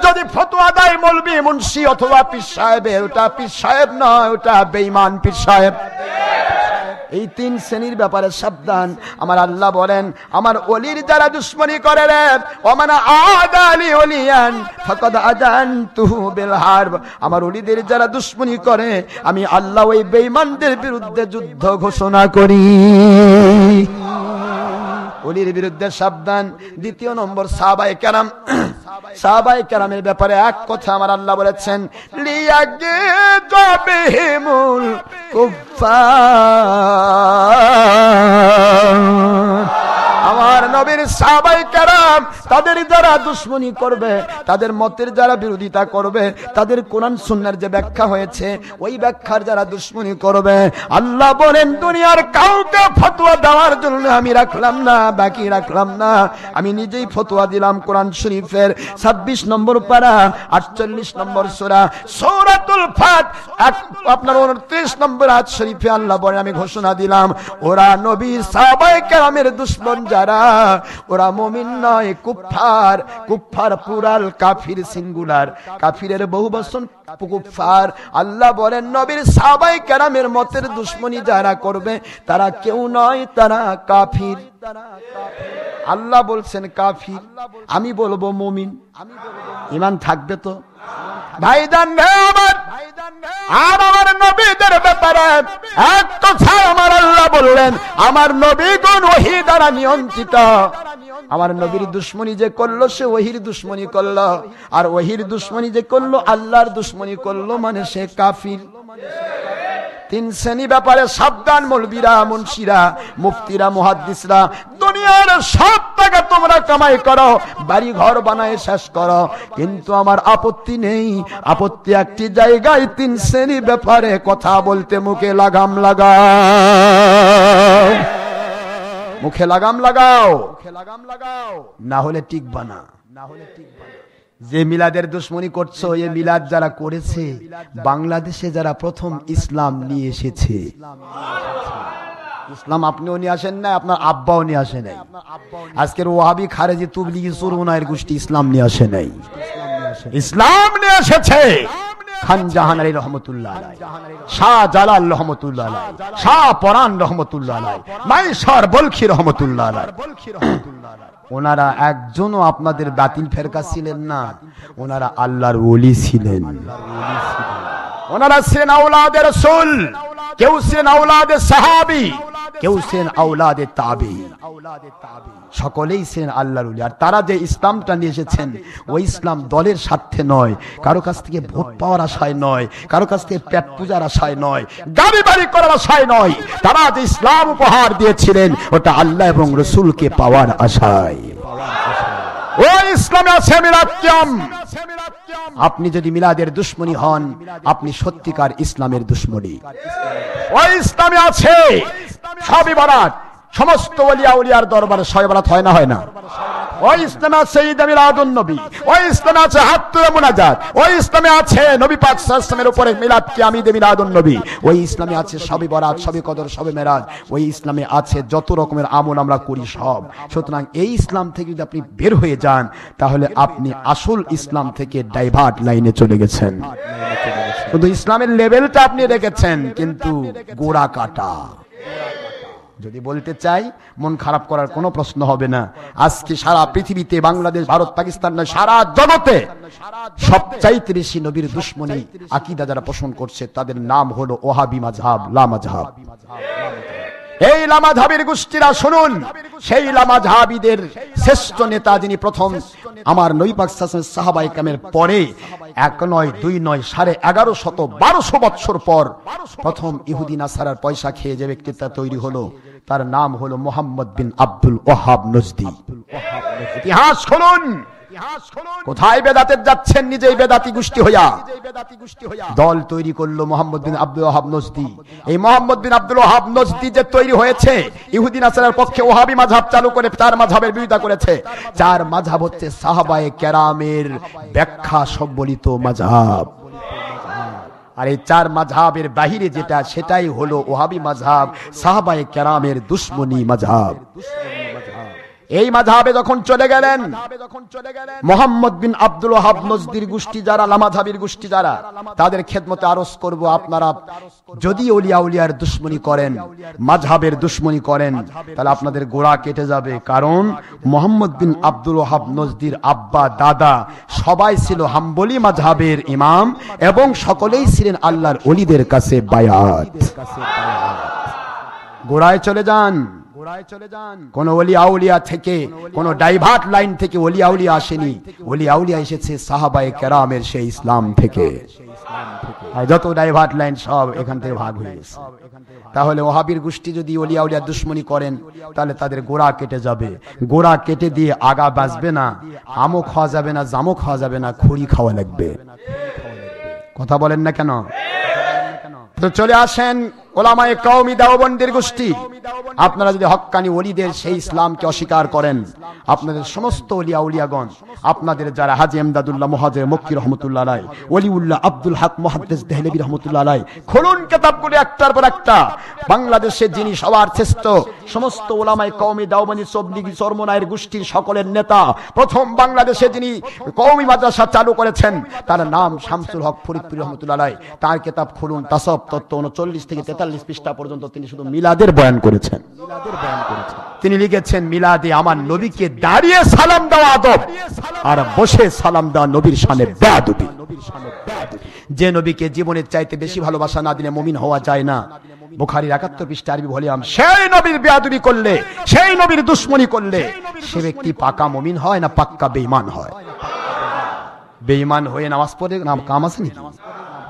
যদি ফতোয়া দেয় মৌলবি মুন্সি অথবা পীর সাহেবের ওটা পীর সাহেব নয়, ওটা বেঈমান পীর সাহেব। এই তিন শ্রেণীর ব্যাপারে সাবধান। আমার আল্লাহ বলেন, আমার ওলির যারা দুশমনী করে রে, ওমানা আদালি ওলিয়ান ফাকাদ আযানতুহু বিল হারব, আমার ওলিদের যারা দুশমনী করে আমি আল্লাহ ওই বেঈমানদের বিরুদ্ধে যুদ্ধ ঘোষণা করি। ওলির বিরুদ্ধে সাবধান। দ্বিতীয় নম্বর সাহাবায়ে কেরাম, সাহাবায়ে কেরামের ব্যাপারে এক কথা আমার আল্লাহ বলেছেন, লিয়াগিযবিহিমুল কুফফার, আমার নবীর সাহাবায়ে কেরাম তাদের যারা দুশমনী করবে, তাদের মতের যারা বিরোধিতা করবে, তাদের কোরআন সুন্নাহর যে ব্যাখ্যা হয়েছে ওই ব্যাখ্যার যারা দুশমনী করবে, আল্লাহ বলেন দুনিয়ার কাউকে ফতোয়া দেওয়ার জন্য আমি রাখলাম না, বাকি রাখলাম না, আমি নিজেই ফতোয়া দিলাম। কোরআন শরীফের 26 নম্বর পারা 48 নম্বর সূরা সূরাতুল ফাত আপনার 29 নম্বর আয়াত শরীফে আল্লাহ বলেন, আমি ঘোষণা দিলাম ওরা নবীর সাহাবায়ে কেরামের দুশমন যারা, ওরা মুমিন নয়, কুফফার। কুফফার প্লুরাল, কাফির সিঙ্গুলার, কাফিরের বহুবচন কুফফার। আল্লাহ বলেন নবীর সাহাবায়ে কেরামের মতের দুশমনী যারা করবে তারা কেউ নয়, তারা কাফির। আল্লাহ বলছেন কাফির, আমি বলবো মুমিন। ঈমান থাকবে তো? ভাইজান আর আমার নবীদের ব্যাপারে এক কথা আমার আল্লাহ বললেন, আমার নবীগণ ওহী দ্বারা নিয়ন্ত্রিত। আমার নবীর দুশমনী যে করলো সে ওহীর দুশমনী করলো, আর ওহীর দুশমনী যে করলো আল্লাহর দুশমনী করলো, মানে সে কাফির। তিন শ্রেণী ব্যাপারে সাবধান, মৌলবীরা, মুন্সিরা, মুফতিরা, মুহাদ্দিসরা। দুনিয়ার সব টাকা তোমরা কামাই করো, বাড়ি ঘর বানায় শেষ করো, কিন্তু আমার আপত্তি নেই। আপত্তি একটি জায়গায়, তিন শ্রেণী ব্যাপারে কথা বলতে মুখে লাগাম লাগাও, মুখে লাগাম লাগাও, না হলে টিকবা না। যে মিলাদের দুশমনী করছো, এই মিলাদ যারা করেছে বাংলাদেশে যারা প্রথম ইসলাম নিয়ে এসেছে, ইসলাম আপনিও নিয়ে আসেন নাই, আপনার আব্বাও নিয়ে আসে নাই। আজকের ওয়াহাবি, খারেজি, তুবলিগি, সুরমুনায়ের গোষ্ঠী ইসলাম নিয়ে আসে নাই, ইসলাম নিয়ে এসেছে খান জাহান আলী রহমতুল্লাহ আলাইহি, শাহ জালাল রহমতুল্লাহ আলাইহি, শাহ পরান রহমতুল্লাহ আলাইহি, মাইশর বলখি রহমতুল্লাহ আলাইহি। ওনারা একজনও আপনাদের বাতিল ফেরকা ছিলেন না, ওনারা আল্লাহর ওলি ছিলেন। ওনারা ছিলেন আওলাদে রাসূল, কেউ ছিলেন আওলাদে সাহাবী, কেউ ছিলেন আওলাদে তাবেঈন, সকলেই ছিলেন আল্লাহর ওলি। আর তারা যে ইসলামটা নিয়ে এসেছেন ওই ইসলাম দলের স্বার্থে নয়, কারো কাছ থেকে ভোট পাওয়ার আশায় নয়, কারো কাছ থেকে পেট পূজার আশায় নয়, গাড়ি বাড়ি করার আশায় নয়। তারা যে ইসলাম উপহার দিয়েছিলেন ওটা আল্লাহ এবং রাসূলকে পাওয়ার আশায়। ওই ইসলামে আছে মিলাদ কিয়াম। আপনি যদি মিলাদের দুশমনী হন, আপনি সত্যিকার ইসলামের দুশমনী। ওই ইসলামে আছে শবে বরাত, সমস্ত ওলিয়া উলিয়ার দরবারে শবে বরাত হয় না হয় না? ওই ইসলামে আছে ঈদ মিলাদুন নবী, ওই ইসলামে আছে হাত্তুল মুনাজাত, ওই ইসলামে আছে নবী পাক সাল্লাল্লাহু আলাইহি ওয়াসাল্লামের উপরে মিলাদ কি আমি ঈদ মিলাদুন নবী, ওই ইসলামে আছে শবে বরাত, শবে কদর, শবে মেরাজ, ওই ইসলামে আছে যত রকমের আমল আমরা করি সব। সুতরাং এই ইসলাম থেকে যদি আপনি বের হয়ে যান তাহলে আপনি আসল ইসলাম থেকে ডাইভার্ট লাইনে চলে গেছেন। শুধু ইসলামের লেভেলটা আপনি রেখেছেন কিন্তু গোড়া কাটা। যদি বলতে চাই মন খারাপ করার কোনো প্রশ্ন হবে না। আজকে সারা পৃথিবীতে, বাংলাদেশ, ভারত, পাকিস্তান নয়, সারা জগতে সবচাইতে বেশি নবীর দুশমনী আকীদা যারা পোষণ করছে তাদের নাম হলো ওহাবী মাযহাব, লা মাযহাব। এই লা মাযহাবের গোষ্ঠীরা শুনুন, সেই লা মাযহাবীদের শ্রেষ্ঠ নেতা যিনি প্রথম আমার নবী পাক সাল্লাল্লাহু আলাইহি ওয়াসাল্লাম সাহাবায়ে কেরামের পরে 1 নয় 2 নয় 1150 1200 বছর পর প্রথম ইহুদি নাসারার পয়সা খেয়ে যে ব্যক্তিটা তৈরি হলো তার নাম হলো মুহাম্মদ বিন আব্দুল ওয়াহাব নজদি। ইতিহাস খুলুন, কোথায় বেদাতে যাচ্ছেন, নিজেই বেদাতি গোষ্ঠী হইয়া দল তৈরি করলো মুহাম্মদ বিন আব্দুল ওয়াহাব নজদি। এই মুহাম্মদ বিন আব্দুল ওয়াহাব নজদি যে তৈরি হয়েছে ইহুদি নাসারার পক্ষে ওহাবী মাযহাব চালু করে 4 মাযহাবের বিরোধিতা করেছে। 4 মাযহাব হচ্ছে সাহাবায়ে কেরামের ব্যাখ্যা সম্বলিত মাযহাব। আর এই 4 মাযহাবের বাহিরে যেটা সেটাই হলো ওহাবী মাযহাব, সাহাবায়ে কেরামের দুশমনী মাযহাব। এই মাযহাবে যখন চলে গেলেন মুহাম্মদ বিন আব্দুল ওয়াহাব নজদির গোষ্ঠী যারা, লা মাযহাবের গোষ্ঠী যারা, তাদের খেদমতে আরজ করব আপনারা যদি ওলিয়া উলিয়ার দুশমনী করেন, মাযহাবের দুশমনী করেন তাহলে আপনাদের গোড়া কেটে যাবে। কারণ মুহাম্মদ বিন আব্দুল ওয়াহাব নজদির আব্বা দাদা সবাই ছিল হাম্বলি মাযহাবের ইমাম এবং সকলেই ছিলেন আল্লাহর ওলিদের কাছে বায়াত। গোড়ায় চলে যান। কোন ওলি আউলিয়া থেকে, কোন ডাইভার্ট লাইন থেকে ওলি আউলিয়া আসেনি। ওলি আউলিয়া এসেছে সাহাবায়ে কেরামের সেই ইসলাম থেকে। যত ডাইভার্ট লাইন সব এখান থেকে ভাগ হয়ে গেছে। তাহলে ওহাবীর গোষ্ঠী যদি ওলি আউলিয়া দুশমনী করেন তাহলে তাদের গোড়া কেটে যাবে। গোড়া কেটে দিয়ে আগা বাঁচবে না, আমও খাওয়া যাবে না, জামও খাওয়া যাবে না, খড়ি খাওয়া লাগবে। কথা বলেন না কেন? তো চলে আসেন ওলামায়ে কওমি দেওবন্দের গোষ্ঠী। আপনারা যদি হক্কানি ওলিদের সেই ইসলামকে অস্বীকার করেন, আপনাদের সমস্ত ওলিয়া উলিয়াগণ, আপনাদের যারা হাজী ইমদাদুল্লাহ মুহাজির মক্কি রাহমাতুল্লাহ আলাইহি, ওলিউল্লাহ আব্দুল হক মুহাদ্দিস দেহলভী রাহমাতুল্লাহ আলাইহি, খুলুন কিতাবগুলো একটার পর একটা। বাংলাদেশে যিনি সবার শ্রেষ্ঠ, সমস্ত ওলামায়ে কওমি দেওবন্দি তবলিগি চরমনায়ের গোষ্ঠীর সকলের নেতা, প্রথম বাংলাদেশে যিনি কওমি মাদ্রাসা চালু করেছেন তার নাম শামসুল হক ফরিদপুরি রাহমাতুল্লাহ আলাইহি। তার কিতাব খুলুন, তাসাউফ তত্ত্ব 39 থেকে 43 পৃষ্ঠা পর্যন্ত তিনি শুধু মিলাদের বয়ান করেছেন। তিনি লিখেছেন মিলাদে আমার নবীকে দাঁড়িয়ে সালাম দেওয়া আদব, আর বসে সালাম দেওয়া নবীর শানে বেয়াদবি। যে নবীকে জীবনের চাইতে বেশি ভালোবাসা না দিলে মুমিন হওয়া যায় না। বুখারীর 71 পৃষ্ঠা আরবি ভলিউম। সেই নবীর বেয়াদবি করলে, সেই নবীর দুশমনী করলে সে ব্যক্তি পাকা মুমিন হয় না পাক্কা বেঈমান হয়? বেঈমান হয়ে নামাজ পড়ে নাম কাম আছে নাকি?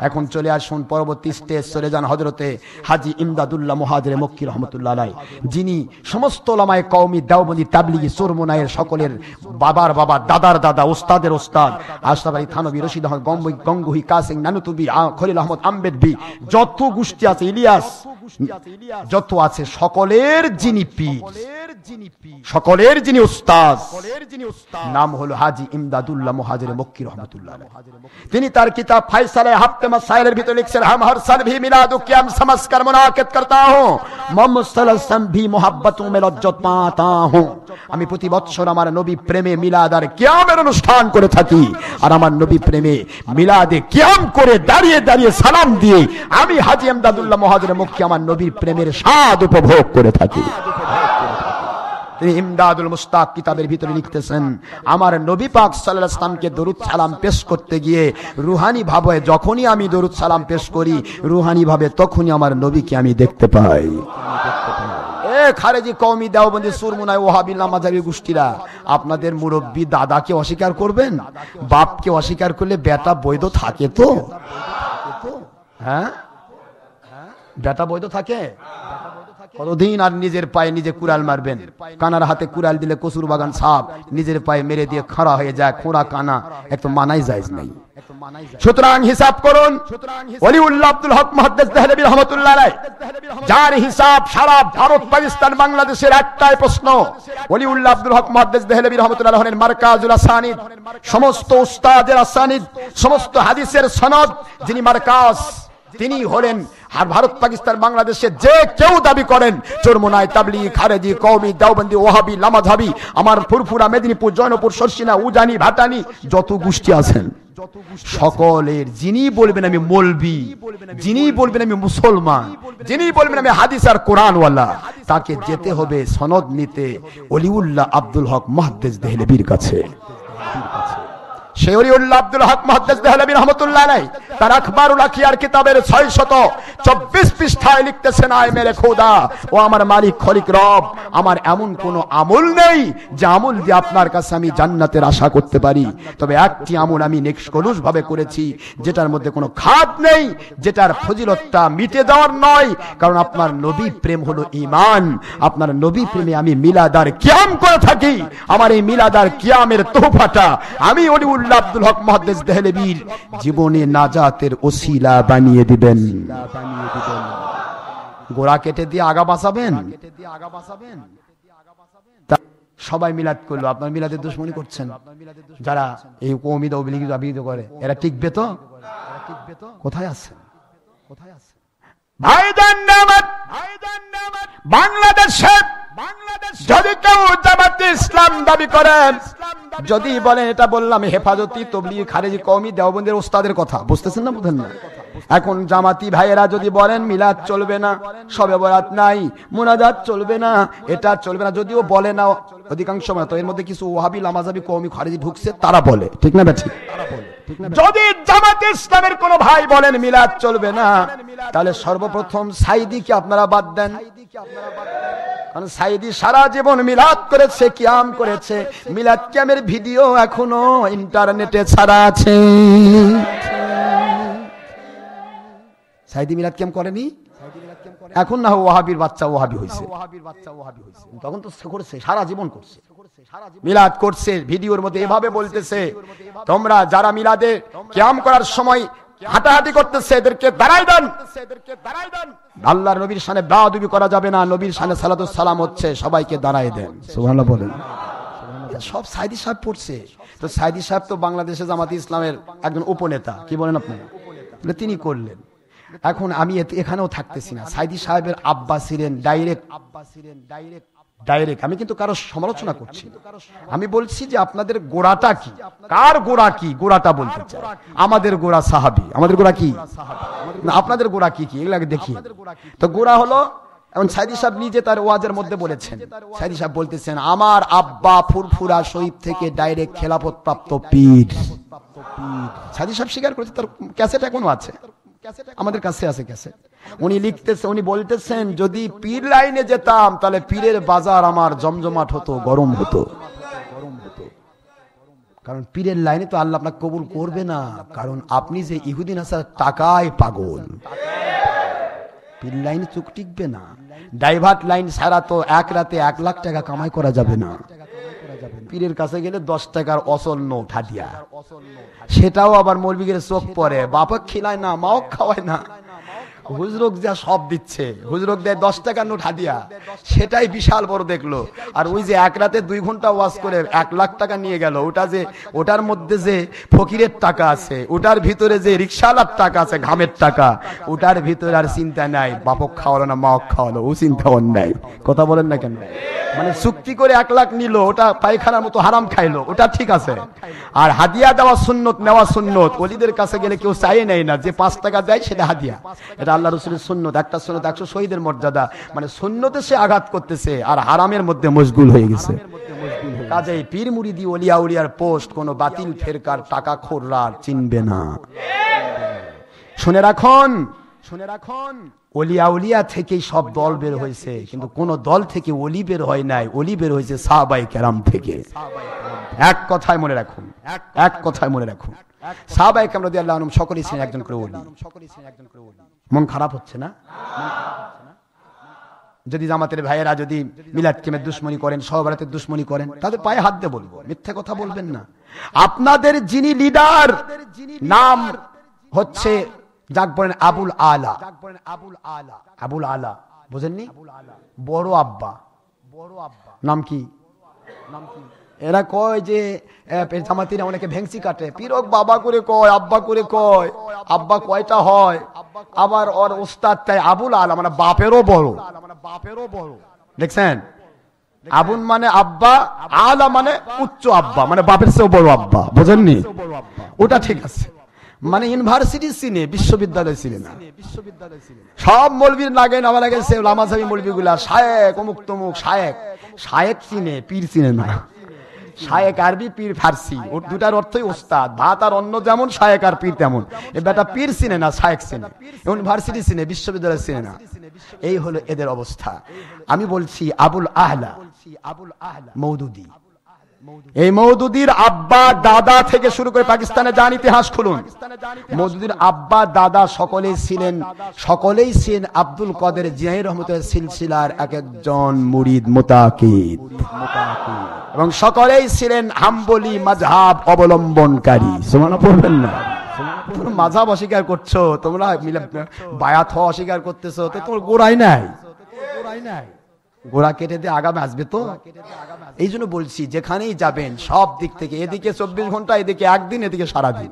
এখন চলে আসুন পরবর্তী স্টেজ, চলে যান হযরতে হাজী ইমদাদুল্লাহ মুহাজির মক্কি রাহমাতুল্লাহ আলাইহি, যিনি সমস্ত উলামায়ে কওমি দেওবন্দি তাবলিগি চরমনায়ের সকলের বাবার বাবা, দাদার দাদা, ওস্তাদের ওস্তাদ, আশরাফ আলী থানভী, রশিদ আহমদ গঙ্গুহি, কাসিম নানুতুবি, খলিল আহমদ আম্বেদবি, যত গোষ্ঠী আছে, ইলিয়াস, যত আছে সকলের যিনি পীর, সকলের যিনি উস্তাদ, নাম হলো হাজী ইমদাদুল্লাহ মুহাজির মক্কি রাহমাতুল্লাহ আলাইহি। তিনি তার কিতাব ফায়সালে হাফতে মাসাইলের ভিতরে লিখছেন, हम हर साल भी मिलाद क़याम समझकर मुनाकिद करता हूं, मोहम्मद सल्लल्लाहु अलैहि वसल्लम भी मोहब्बतों में लज्जत पाता हूं। আমি প্রতি বছর আমার নবী প্রেমে মিলাদ আর কিয়ামের অনুষ্ঠান করে থাকি, আর আমার নবী প্রেমে মিলাদে কিয়াম করে দাঁড়িয়ে দাঁড়িয়ে সালাম দিয়ে আমি হাজী ইমদাদুল্লাহ মুহাজির মক্কি আমার নবীর প্রেমের স্বাদ উপভোগ করে থাকি। তিনি ইমদাদুল মুস্তাক কিতাবের ভিতরে লিখতেছেন, আমার নবী পাক সাল্লাল্লাহু আলাইহি ওয়াসাল্লামকে দরুদ সালাম পেশ করতে গিয়ে রুহানি ভাবে যখনই আমি দরুদ সালাম পেশ করি, রুহানি ভাবে তখনই আমার নবীকে আমি দেখতে পাই। এ খারেজি কওমি দেওবন্দি সুরমুনায় ওহাবী মাযহাবী গোষ্ঠীরা, আপনাদের মুরব্বী দাদাকে অস্বীকার করবেন? বাপকে অস্বীকার করলে বেটা বৈধ থাকে তো? হ্যাঁ, বেটা বৈধ থাকে? কতদিন আর নিজের পায়ে নিজে কুড়াল মারবেন? কানার হাতে কুড়াল দিলে কসুর বাগান সাপ, নিজের পায়ে মেরে দিয়ে খাড়া হয়ে যায়, খোঁড়া কানা, একটু মানাই যায় নাই। সুতরাং হিসাব করুন, ওলিউল্লাহ আব্দুল হক মুহাদ্দিস দেহলভী রাহমাতুল্লাহ আলাইহি, যার হিসাব সারা ভারত পাকিস্তান বাংলাদেশের একটাই প্রশ্ন, ওলিউল্লাহ আব্দুল হক মুহাদ্দিস দেহলভী রাহমাতুল্লাহ আলাইহির মারকাজুল আসানিদ, সমস্ত উস্তাদের আসানিদ, সমস্ত হাদিসের সনদ যিনি মারকাজ, তিনি হলেন আর ভারত পাকিস্তান বাংলাদেশে যে কেউ দাবি করেন চরমোনাই, তাবলিগ, খারেজি, কওমি, দেওবন্দি, ওয়াহাবি, লামাযহাবি, আমার ফুরফুরা, মেদিনীপুর, জয়নপুর, শর্ষিনা, উজানি, ভাটানি, যত গোষ্ঠী আছেন সকলের যিনি বলবেন আমি মৌলবি, যিনি বলবেন আমি মুসলমান, যিনি বলবেন আমি হাদিস আর কোরআনওয়ালা, তাকে যেতে হবে সনদ নিতে ওলিউল্লাহ আব্দুল হক মুহাদ্দিস দেহলভীর কাছে। ওলিউল্লাহ আব্দুল হক মুহাদ্দিস দেহলভী রাহমাতুল্লাহ আলাইহি তার আখবারুল আখিয়ার কিতাবের 624 পৃষ্ঠায় লিখতেছেন, আয় মেরে খোদা, ও আমার মালিক খলিক রব, আমার এমন কোন আমল নেই যে আমল দিয়ে আপনার কাছে আমি জান্নাতের আশা করতে পারি, তবে একটি আমল আমি নিষ্কলুষ ভাবে করেছি, যেটার মধ্যে কোনো খাদ নেই, যেটার ফজিলতটা মিটে যাওয়ার নয়, কারণ আপনার নবী প্রেম হলো ঈমান, আপনার নবী প্রেমে আমি মিলাদার কিয়াম করে থাকি, আমার এই মিলাদার কিয়ামের তোহফাটা আমি ওলিউল্লাহ আব্দুল হক মুহাদ্দিস দেহলভীর জীবনে নাজাতের ওসিলা বানিয়ে দিবেন। গোড়া কেটে দিয়ে আগা বাঁচাবেন, সবাই মিলাদ করলো, আপনার মিলাদের দুশমনি করছেন, যারা এই কওমি দাবিত করে এরা টিকবে তো? কোথায় আছে? ভাইজান নামাত বাংলাদেশে যদি কেউ জামাতে ইসলাম দাবি করেন, যদি বলেন, এটা বললাম হেফাজতি, তাবলীগ, খারেজি, কওমি, দেওবন্দের ওস্তাদের কথা, বুঝতেছেন না? বুঝেন না? এখন জামাতি ভাইয়েরা যদি বলেন মিলাদ চলবে না, শবে বরাত নাই, মুনাজাত চলবে না, এটা চলবে না, যদিও বলে না অধিকাংশ সময়, তো এর মধ্যে কিছু ওয়াহাবি, লামাযহাবি, কওমি, খারেজি ঢুকছে, তারা বলে, ঠিক না বেঠিক? যদি জামাতে ইসলামের কোন ভাই বলেন মিলাদ চলবে না, তাহলে সর্বপ্রথম সাইদিকে আপনারা বাদ দেন, কারণ সাইদি সারা জীবন মিলাদ করেছে, কিয়াম করেছে, মিলাদ কিয়ামের ভিডিও এখনো ইন্টারনেটে ছাড়া আছে। সাইদি মিলাদ কিয়াম করেনি, এখন না ওয়াহাবির বাচ্চা ওয়াহাবি হয়েছে, তখন তো করেছে, সারা জীবন করছে, মিলাদ করছে, ভিডিওর মধ্যে এভাবে বলতেছে, তোমরা যারা মিলাদে কিয়াম করার সময় হাঁটাহাঁটি করতেছে এদেরকে দাঁড়াই দেন, আল্লাহর নবীর শানে বেয়াদবি করা যাবে না, নবীর শানে সালাতুস সালাম হচ্ছে, সবাইকে দাঁড়াই দেন। সুবহানাল্লাহ বলেন। সব সাইদি সাহেব পড়ছে, তো সাইদি সাহেব তো বাংলাদেশে জামাতে ইসলামের একজন উপনেতা, কি বলেন আপনারা? তিনি করলেন। এখন আমি এখানেও থাকতেছি না, সাইদি সাহেবের আব্বা ছিলেন ডাইরেক্ট, আমি কিন্তু কারো সমালোচনা করছি, আমি বলছি যে আপনাদের গোড়াটা কি, কার গোড়া কি, গোড়াটা বলতে চাই। আমাদের গোড়া সাহাবী, আমাদের গোড়া কি, আপনাদের গোড়া কি কি এগুলাকে দেখি। তো গোড়া হলো, এখন সাইদি সাহেব নিজে তার ওয়াজের মধ্যে বলেছেন, সাইদি সাহেব বলতেছেন, আমার আব্বা ফুরফুরা শরীফ থেকে ডাইরেক্ট খেলাফত প্রাপ্ত পীর। সাইদি সাহেব স্বীকার করেছে, তার ক্যাসেট এখনো আছে, আমাদের কাছে আছে ক্যাসেট। উনি লিখতেছে, উনি বলতেছেন, যদি পীর লাইনে যেতাম তাহলে পীরের বাজার আমার জমজমাট হতো, গরম হতো, কারণ পীরের লাইনে তো আল্লাহ আপনাকে কবুল করবে না, কারণ আপনি যে ইহুদি নাসার টাকায় পাগল। পীর লাইনে চোখ টিকবে না, ডাইভার্ট লাইন ছাড়া তো এক রাতে 1 লাখ টাকা কামাই করা যাবে না। পীরের কাছে গেলে 10 টাকার অসল নোট হাদিয়া, সেটাও আবার মৌলবীদের চোখ পড়ে, বাপক খিলায় না, মাও খাওয়ায় না, হুজরক যা সব দিচ্ছে, হুজরক দেয় 10 টাকার নোট হাদিয়া, সেটাই বিশাল বড় দেখলো। আর ওই যে এক রাতে 2 ঘন্টা ওয়াজ করে 1 লাখ টাকা নিয়ে গেল, ওটা যে ওটার মধ্যে যে ফকিরের টাকা আছে, ওটার ভিতরে যে রিক্সাওয়ালার টাকা আছে, ঘামের টাকা, ওটার ভিতরে আর চিন্তা নাই, বাপক খাওয়ালো না মাও খাওয়ালো, ও চিন্তা নাই। কথা বলেন না কেন? মানে চুক্তি করে 1 লাখ নিল, ওটা পায়খানার মতো হারাম খাইলো, ওটা ঠিক আছে। আর হাদিয়া দেওয়া সুন্নত, নেওয়া সুন্নত, ওলিদের কাছে গেলে কেউ চাই নেই না, যে 5 টাকা দেয় সেটা হাদিয়া, এটা আল্লাহ রাসূলের সুন্নত। একটা সুন্নত 100 শহীদের মর্যাদা, মানে সুন্নতে সে আঘাত করতেছে আর হারামের মধ্যে মশগুল হয়ে গেছে। কাজেই পীর মুরিদি ওলিয়া উলিয়ার পোস্ট কোন বাতিল ফেরকার টাকা খোররা চিনবে না। শুনে রাখুন, ওলিয়া উলিয়া থেকেই সব দল বের হয়েছে, কিন্তু কোন দল থেকে ওলি বের হয় নাই, ওলি বের হয়েছে সাহাবায়ে কেরাম থেকে। এক কথায় মনে রাখুন, এক কথায় মনে রাখুন, সাহাবায়ে কেরাম রাদিয়াল্লাহু আনহুম সকলেই ছিলেন একজন করে ওলি। মন খারাপ হচ্ছে না? যদি জামাতের ভাইয়েরা যদি মিলাদ কিয়ামের দুশমনি করেন, সহবরাতের দুশমনি করেন, তাদের পায়ে হাত দিয়ে বলবো, মিথ্যে কথা বলবেন না। আপনাদের যিনি লিডার নাম হচ্ছে, যাক বলেন আবুল আলা, আবুল আলা বুঝেননি? বড় আব্বা নাম কি? এরা কয় যে জামাতিরা অনেকে ভেংসি কাটে, পীরক বাবা করে কয়, আব্বা করে কয়, আব্বা কয়টা হয়, আবার ওর ওস্তাদ তাই আবুল আলা মানে বাপেরও বড়। দেখছেন, আবুল মানে আব্বা, আলা মানে উচ্চ আব্বা, মানে বাপের চেয়েও বড় আব্বা, বুঝেননি? ওটা ঠিক আছে, মানে ইউনিভার্সিটি চিনে, বিশ্ববিদ্যালয় চিনে না। সব মৌলবীর নাগে নামা লাগেছে লামাজাবি মৌলবী গুলা, শায়েক অমুক তমুক শায়েক। শায়েক চিনে, পীর চিনে না। শায়েক আরবি, পীর ফার্সি, ওর দুটার অর্থই ওস্তাদ। ভাত আর অন্য যেমন, শায়েক আর পীর তেমন। এ বেটা পীর চিনে না, শায়েক চিনে, ইউনিভার্সিটি চিনে, বিশ্ববিদ্যালয় চিনে না। এই হলো এদের অবস্থা। আমি বলছি আবুল আহলা মওদুদি, এই মওদুদির আব্বা দাদা থেকে শুরু করে পাকিস্তানে যান, ইতিহাস খুলুন, মওদুদির আব্বা দাদা সকলেই ছিলেন আব্দুল কাদের জিলানী রহমতুল্লাহ সিলসিলার এক একজন মুরিদ মুতাকিদ, এবং সকলেই ছিলেন হাম্বলি মাযহাব অবলম্বনকারী। সুবহানাল্লাহ পড়বেন না? তোমরা মাযহাব অস্বীকার করছো, তোমরা বায়াত হওয়া অস্বীকার করতেছো, তো তোমার গোড়াই নাই। গোড়া কেটে দিয়ে আগামে আসবে তো। এই জন্য বলছি, যেখানেই যাবেন সব দিক থেকে, এদিকে 24 ঘন্টা, এদিকে একদিন, এদিকে সারাদিন।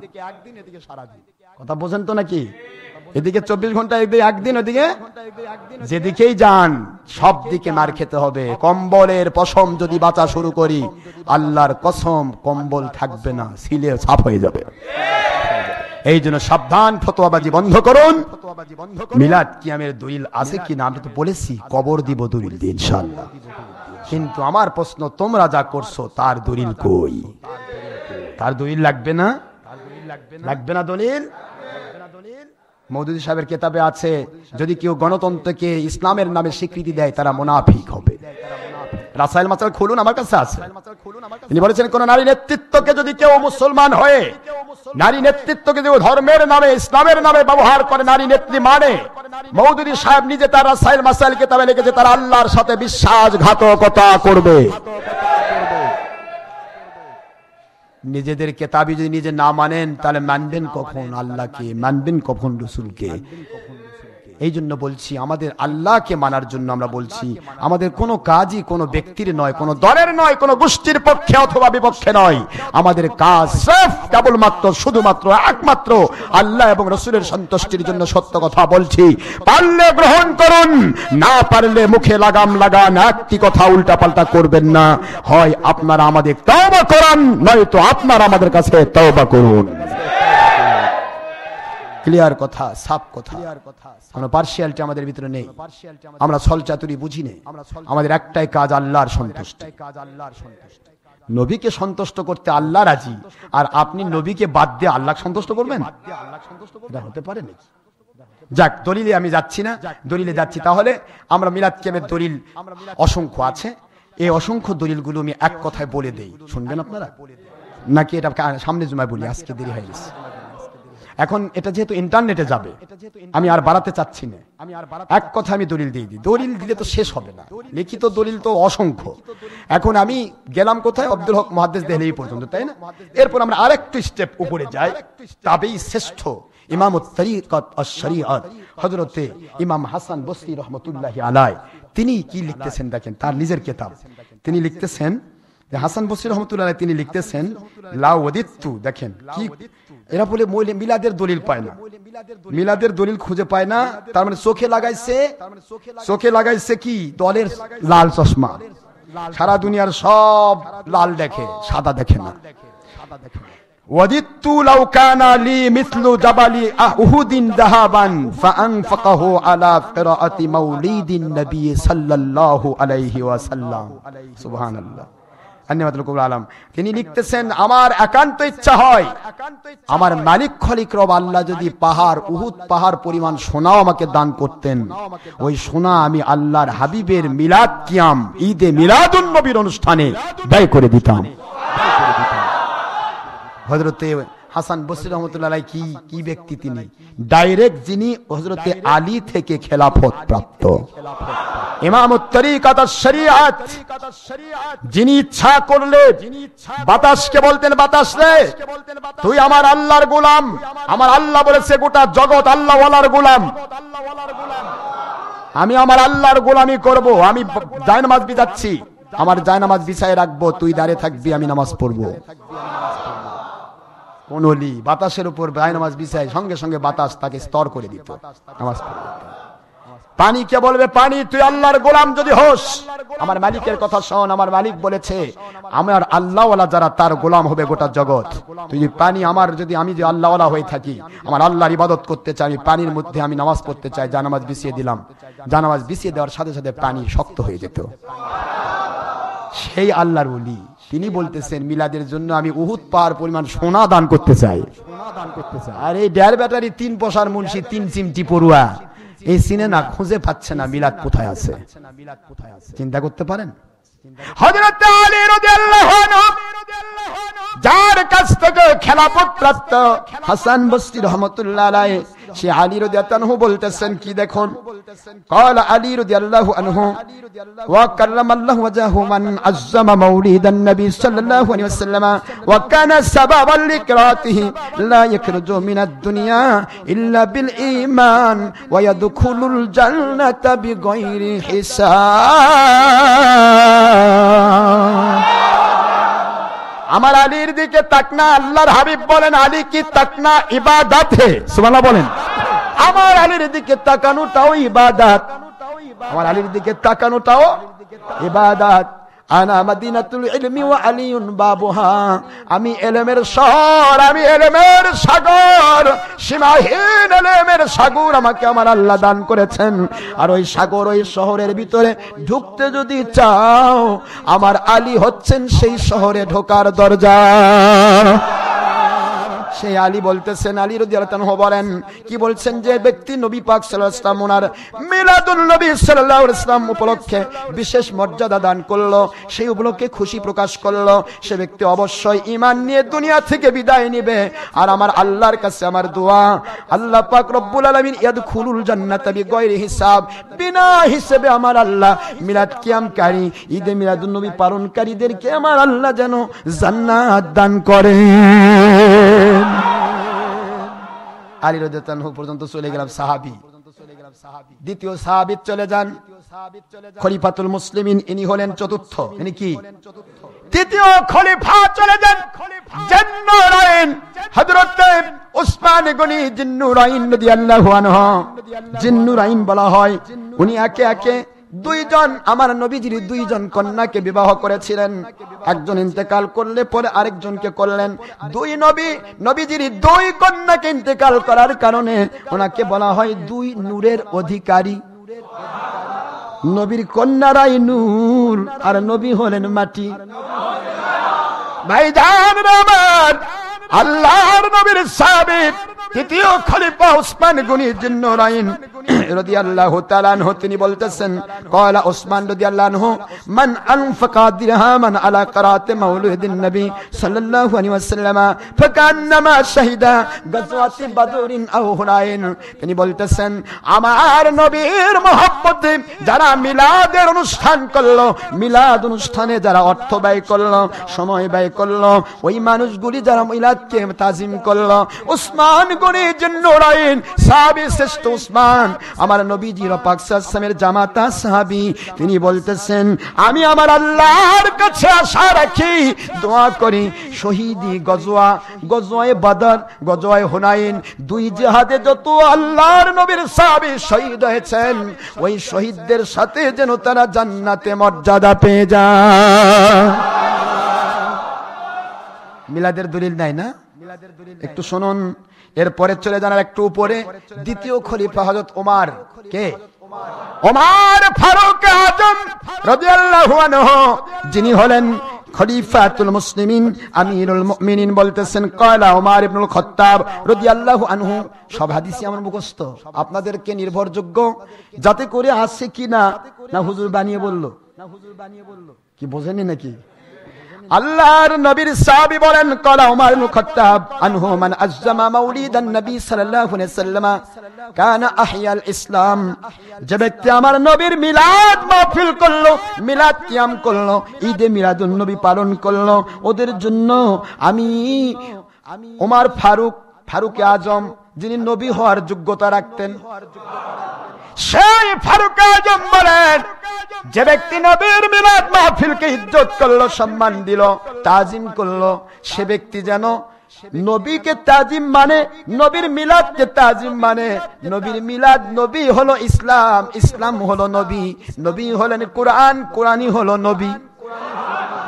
কথা বোঝেন তো নাকি? এদিকে 24 ঘন্টা, এদিকে একদিন, ওদিকে যেদিকেই যান সব দিকে মার খেতে হবে। কম্বলের পশম যদি বাঁচা শুরু করি, আল্লাহর কসম কম্বল থাকবে না, সিলে সাফ হয়ে যাবে। এই জন্য সাবধান, ফতোয়াবাজি বন্ধ করুন। মিলাদ কিয়ামের দলিল আছে কি না আমি তো বলেছি, কবর দিব দলিল দিয়ে ইনশাআল্লাহ। কিন্তু আমার প্রশ্ন, তোমরা যা করছো তার দলিল কই? তার দলিল লাগবে না? লাগবে না দলিল? মওদুদি সাহেবের কিতাবে আছে, যদি কেউ গণতন্ত্রকে ইসলামের নামে স্বীকৃতি দেয় তারা মুনাফিক হবে। রাসাইল মাসাল খুলুন, আমার কাছে আছে। তিনি বলেছেন, কোন নারী নেতৃত্বকে যদি কেউ মুসলমান হয়ে, নারী নেতৃত্বকে যদি ধর্মের নামে, ইসলামের নামে ব্যবহার করে নারী নেত্রী মানে, মওদুদি সাহেব নিজে তার রাসাইল মাসাইল কিতাবে লিখেছে, তারা আল্লাহর সাথে বিশ্বাসঘাতকতা করবে। নিজেদের কিতাবই যদি নিজে না মানেন, তাহলে মানবেন কখন আল্লাহকে, মানবেন কখন রাসূলকে? এই জন্য বলছি, আমাদের আল্লাহকে মানার জন্য আমরা বলছি, আমাদের কোনো কাজই কোনো ব্যক্তির নয়, কোনো দলের নয়, কোনো গোষ্ঠীর পক্ষে অথবা বিপক্ষে নয়। আমাদের কাজ সির্ফ কেবলমাত্র, শুধুমাত্র, একমাত্র আল্লাহ এবং রাসূলের সন্তুষ্টির জন্য। সত্য কথা বলছি, পারলে গ্রহণ করুন, না পারলে মুখে লাগাম লাগান, একটি কথা উল্টা পাল্টা করবেন না। হয় আপনারা আমাদের তওবা করান, নয়তো আপনারা আমাদের কাছে তওবা করুন। ক্লিয়ার কথা, সাফ কথা, কোনো পার্সিয়ালিটি আমাদের ভিতরে নেই। আমরা ছলচাতুরি বুঝি না। আমাদের একটাই কাজ, আল্লাহর সন্তুষ্টি। নবীকে সন্তুষ্ট করতে আল্লাহ রাজি, আর আপনি নবীকে বাদ দিয়ে আল্লাহ সন্তুষ্ট করবেন? এটা হতে পারে নাকি? যাক, দলিলে আমি যাচ্ছি না, দলিলে যাচ্ছি। তাহলে আমরা মিলাদ কিয়ামের দলিল অসংখ্য আছে। এই অসংখ্য দলিলগুলো আমি এক কথায় বলে দেই, শুনবেন আপনারা নাকি এটা সামনে জুমায় বলি? আজকে দেরি হয়ে গেছে। এখন এটা যেহেতু ইন্টারনেটে যাবে, আমি আর বাড়াতে চাচ্ছি না। এক কথা আমি দলিল দিয়ে দিই, দলিল দিলে তো শেষ হবে না, লিখিত দলিল তো অসংখ্য। এখন আমি গেলাম কোথায়? আব্দুল হক মুহাদ্দিস দেহলভী পর্যন্ত, তাই না? এরপর আমরা আরেকটু স্টেপ উপরে যাই। তাবেই শ্রেষ্ঠ ইমামুত তরিকত আশ শরিয়ত হযরতে ইমাম হাসান বসরি রাহমাতুল্লাহি আলাইহি, তিনি কি লিখতেছেন দেখেন, তার নিজের কিতাব। তিনি লিখতেছেন, হাসান বসরি রহমতুল্লাহ তিনি লিখতেছেন, লা ওয়াদিতু, দেখেন কি এরা বলে মিলাদের দলিল পায় না, মিলাদের দলিল খুঁজে পায় না। তার মানে চোখে লাগাইছে কি? দলের লাল চশমা। সারা দুনিয়ার সব লাল দেখে, সাদা দেখে না। ওয়াদিতু লাউ কানা লি মিসলু জাবালি উহুদিন যাহাবান ফাআনফাকাহু আলা কিরাআতি মাউলিদিন নবী সাল্লাল্লাহু আলাইহি ওয়াসাল্লাম। সুবহানাল্লাহ। তিনি লিখতেছেন, আমার একান্ত ইচ্ছা হয়, আমার মালিক খলিক রব আল্লাহ যদি পাহাড়, উহুদ পাহাড় পরিমাণ সোনাও আমাকে দান করতেন, ওই সোনা আমি আল্লাহর হাবিবের মিলাদ কিয়াম, ঈদে মিলাদুন নবীর অনুষ্ঠানে ব্যয় করে দিতাম। হযরতে হাসান বসরি রাহমাতুল্লাহ আলাইহি কি ব্যক্তি? তিনি ডাইরেক্ট যিনি হযরতে আলী থেকে খেলাফত প্রাপ্ত ইমামুত তরিকাত আশ-শরিয়াত, যিনি ইচ্ছা করলে বাতাসকে বলতেন, বাতাস রে তুই আমার আল্লাহর গোলাম। আমার আল্লাহ বলেছে গোটা জগৎ আল্লাহ ওয়ালার গোলাম, আমি আমার আল্লাহর গোলামি করব। আমি জায়নামাজ বিছাচ্ছি, আমার জায়নামাজ বিছায় রাখবো, তুই দাঁড়িয়ে থাকবি, আমি নামাজ পড়বো। কোন ওলি বাতাসের উপর জায়নামাজ বিছায় সঙ্গে সঙ্গে বাতাস তাকে স্তর করে দিত, নামাজ পড়বে। পানিকে বলবে পানি তুই আল্লাহর গোলাম যদি হোস, আমার মালিকের কথা শোন, আমার মালিক বলেছে আমার আল্লাহওয়ালা যারা তার গোলাম হবে গোটা জগৎ। তুই পানি আমার যদি আমি যে আল্লাহওয়ালা হয়ে থাকি, আমার আল্লাহর ইবাদত করতে চাই, পানির মধ্যে আমি নামাজ পড়তে চাই, জানামাজ বিছিয়ে দিলাম, জানামাজ বিছিয়ে দেওয়ার সাথে সাথে পানি শক্ত হয়ে যেত। সেই আল্লাহর ওলি তিনি বলতেছেন মিলাদের জন্য আমি উহুদ পাহাড় পরিমাণ সোনা দান করতে চাই। আর এই ডের ব্যাটারি 3 পয়সার মুন্সি 3 চিমটি পড়ুয়া এই সিনে না খুঁজে পাচ্ছে না মিলাদ কোথায় আছে। চিন্তা করতে পারেন হযরত আলী রাদিয়াল্লাহু আনহু যার কাছ থেকে খেলাফত প্রাপ্ত হাসান বসরি রাহমাতুল্লাহ আলাইহি, সে আলী রাদিয়াল্লাহু আনহু বলতেছেন কি দেখুন, قال علي رضي الله عنه وكرم الله وجهه من عظم مولد النبي صلى الله عليه وسلم وكان سببا لكراته لا يخرج من الدنيا الا بالايمان ويدخل الجنه بغير حساب। আমার আলীর দিকে তাকনা, আল্লাহর হাবিব বলেন আলী কি তাকনা ইবাদত হে, সুবহানাল্লাহ বলেন। আমার আলীর দিকে তাকানোটাও ইবাদত, আমার আলীর দিকে তাকানোটাও ইবাদত। আনা মাদিনাতুল ইলমি ওয়া আলিয়ুন বাবুহা, আমি ইলমের শহর, আমি ইলমের সাগর, সীমাহীন ইলমের সাগর আমাকে আমার আল্লাহ দান করেছেন। আর ওই সাগর, ওই শহরের ভিতরে ঢুকতে যদি চাও, আমার আলী হচ্ছেন সেই শহরে ঢোকার দরজা। সেই আলী বলতেছেন, আলী রাদিয়াল্লাহু আনহু বলেন কি বলছেন, যে ব্যক্তি নবী পাক সাল্লাল্লাহু আলাইহি ওয়াসাল্লাম ওনার মিলাদুন নবী সাল্লাল্লাহু আলাইহি ওয়াসাল্লাম উপলক্ষে বিশেষ মর্যাদা দান করলো, সেই উপলক্ষে খুশি প্রকাশ করলো, সে ব্যক্তি অবশ্যই ঈমান নিয়ে দুনিয়া থেকে বিদায় নেবে। আর আমার আল্লাহর কাছে আমার দোয়া, আল্লাহ পাক রব্বুল আলামিন ইয়াদখুলুল জান্নাতা বিগয়রি হিসাব, বিনা হিসেবে আমার আল্লাহ মিলাদ কিয়ামকারী ঈদে মিলাদুন নবী পালনকারীদেরকে আমার আল্লাহ যেন জান্নাত দান করেন। আলী রাদিয়াল্লাহু আনহু পর্যন্ত চলে গেলাম সাহাবী। দ্বিতীয় সাহাবী চলে যান খলিফাতুল মুসলিমিন, ইনি হলেন চতুর্থ, ইনি কি তৃতীয় খলিফা চলে যান জিন্নুরাইন হযরত উসমান গনি জিন্নুরাইন রাদিয়াল্লাহু আনহু। জিন্নুরাইন বলা হয় উনি একে একে দুইজন আমার নবীজির দুইজন কন্যাকে বিবাহ করেছিলেন। একজন ইন্তেকাল করলে পরে আরেকজনকে করলেন। দুই নবীজির দুই কন্যাকে ইন্তেকাল করার কারণে ওনাকে বলা হয় দুই নূরের অধিকারী। নবীর কন্যারাই নূর আর নবী হলেন মাটি। ভাইজান রহমান, আল্লাহর নবীর সাহাবী তৃতীয় খলিফা উসমান গনি জিন্নুরাইন রাদিয়াল্লাহু তাআলা আনহু তিনি বলতেছেন, ক্বালা উসমান রাদিয়াল্লাহু আনহু মান আনফাকা দিরহামান আলা কিরাআতি মাউলিদিন নবী সাল্লাল্লাহু আলাইহি ওয়াসাল্লাম ফাকান্নামা শাহিদা গাজওয়াতি বদরিন আও হুনাইন। তিনি বলতেছেন আমার নবীর মহব্বতে যারা মিলাদের অনুষ্ঠান করলো, মিলাদ অনুষ্ঠানে যারা অর্থ ব্যয় করলো, সময় ব্যয় করলো, ওই মানুষগুলি যারা মিলাদকে তাজিম করলো, উসমান গনি জিন্নুরাইন সাহাবী শ্রেষ্ঠ উসমান আমার নবীজির পাক সাল্লাল্লাহু আলাইহি ওয়াসাল্লামের জামাতা সাহাবী, তিনি বলতেছেন আমি আমার আল্লাহর কাছে আশা রাখি, দোয়া করি শহীদি গজওয়ায়ে বদর, গজওয়ায়ে হুনাইন, দুই জিহাদে যত আল্লাহর নবীর সাহাবী শহীদ হয়েছেন, ওই শহীদদের সাথে যেন তারা জান্নাতে মর্যাদা পেয়ে যায়। মিলাদের দলিল নাই না, একটু শুনুন। এরপরে চলে যান একটু উপরে, দ্বিতীয় খলিফা হযরত ওমর। কে? ওমর ফারুক আজম রাদিয়াল্লাহু আনহু, যিনি হলেন খলিফাতুল মুসলিমিন আমিরুল মুমিনিন। বলতেছেন ক্বালা ওমর ইবনুল খাত্তাব রাদিয়াল্লাহু আনহু। সব হাদিসই আমার মুখস্থ, আপনাদেরকে নির্ভরযোগ্য যাতে করে আসে কি না, না হুজুর বানিয়ে বলল, কি বোঝেননি নাকি? আল্লাহর নবীর সাহাবী বলেন ক্বালা উমর ইবনে খাত্তাব আনহু মান আযযামা মাউলিদান নবী সাল্লাল্লাহু আলাইহি ওয়াসাল্লাম কানা আহইয়াল ইসলাম। যে ব্যক্তি আমার নবীর মিলাদ মাহফিল করলো, মিলাদ কিয়াম করলো, ঈদে মিলাদুন নবী পালন করলো, ওদের জন্য আমি ওমর ফারুক আজম যিনি নবী হওয়ার যোগ্যতা রাখতেন, সেই ফারুক আজম বলেন যে ব্যক্তি নবীর মিলাদ মাহফিলকে ইজ্জত করলো, সম্মান দিল, তাজিম করলো, সে ব্যক্তি যেন নবীকে তাজিম মানে, নবীর মিলাদকে তাজিম মানে। নবীর মিলাদ, নবী হলো ইসলাম, ইসলাম হলো নবী, নবী হলেন কোরআন, কোরআনই হলো নবী।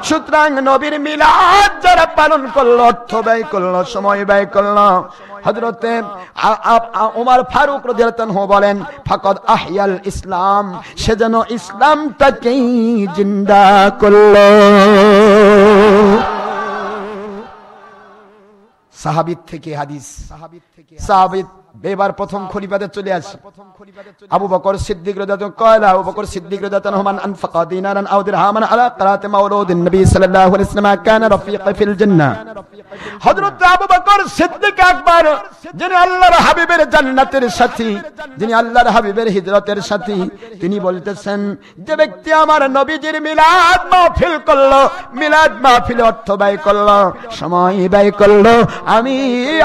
সুতরাং নবীর মিলাদ যারা পালন করলো, অর্থ ব্যয় করলো, সময় ব্যয় করলো, হযরতে ওমর ফারুক রাদিয়াল্লাহু আনহু বলেন ফাকাদ আহইয়াল ইসলাম, সে যেন ইসলামটাকেই জিন্দা করলো। সাহাবীর থেকে হাদিস, সাহাবী এবার প্রথম খলিফাতে চলে আসে আবু বকর সিদ্দিক রাদিয়াল্লাহু কয়লা আবু বকর সিদ্দিক রাদিয়াল্লাহু মান আনফাকা দিনারান আও দিরহামান আলা কিরাআতি মাওলুদিন নবী সাল্লাল্লাহু আলাইহি ওয়াসাল্লাম কানা রাফিকা ফিল জান্নাহ। হযরত আবু বকর সিদ্দিক আকবর যিনি আল্লাহর হাবিবের জান্নাতের সাথী, যিনি আল্লাহর হাবিবের হিজরতের সাথী, তিনি বলতেছেন যে ব্যক্তি আমার নবীজির মিলাদ মাহফিল করলো, মিলাদ মাহফিলে অর্থ ব্যয় করলো, সময় ব্যয় করলো, আমি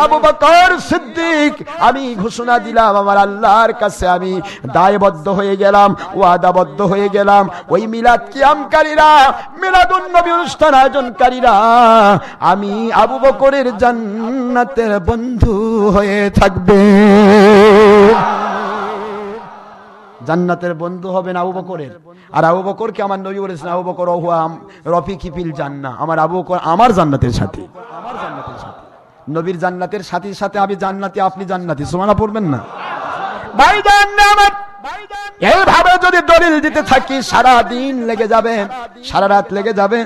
আবু বকর সিদ্দিক আমি ঘোষণা দিলাম আমার আল্লাহর কাছে আমি দায়বদ্ধ হয়ে গেলাম, ওয়াদাবদ্ধ হয়ে গেলাম, ওই মিলাদ কিয়ামকারীরা, মিলাদুন নবী অনুষ্ঠান আয়োজনকারীরা আমি আবু বকরের জান্নাতের বন্ধু হয়ে থাকবে। জান্নাতের বন্ধু হবেন আবু বকরের। আর আবু বকরকে আমার নবী বলেছেন আবু বকর হুয়া রফিকি ফিল জান্নাহ, আমার আবু বকর আমার জান্নাতের সাথী, আমার জান্নাতের সাথী। নবীর জান্নাতের সাথীর সাথে আমি জান্নাতি, আপনি জান্নাতি, সুবহানাল্লাহ পড়বেন না ভাইজান? এইভাবে যদি দলিল দিতে থাকি সারা দিন লেগে যাবে, সারা রাত লেগে যাবে।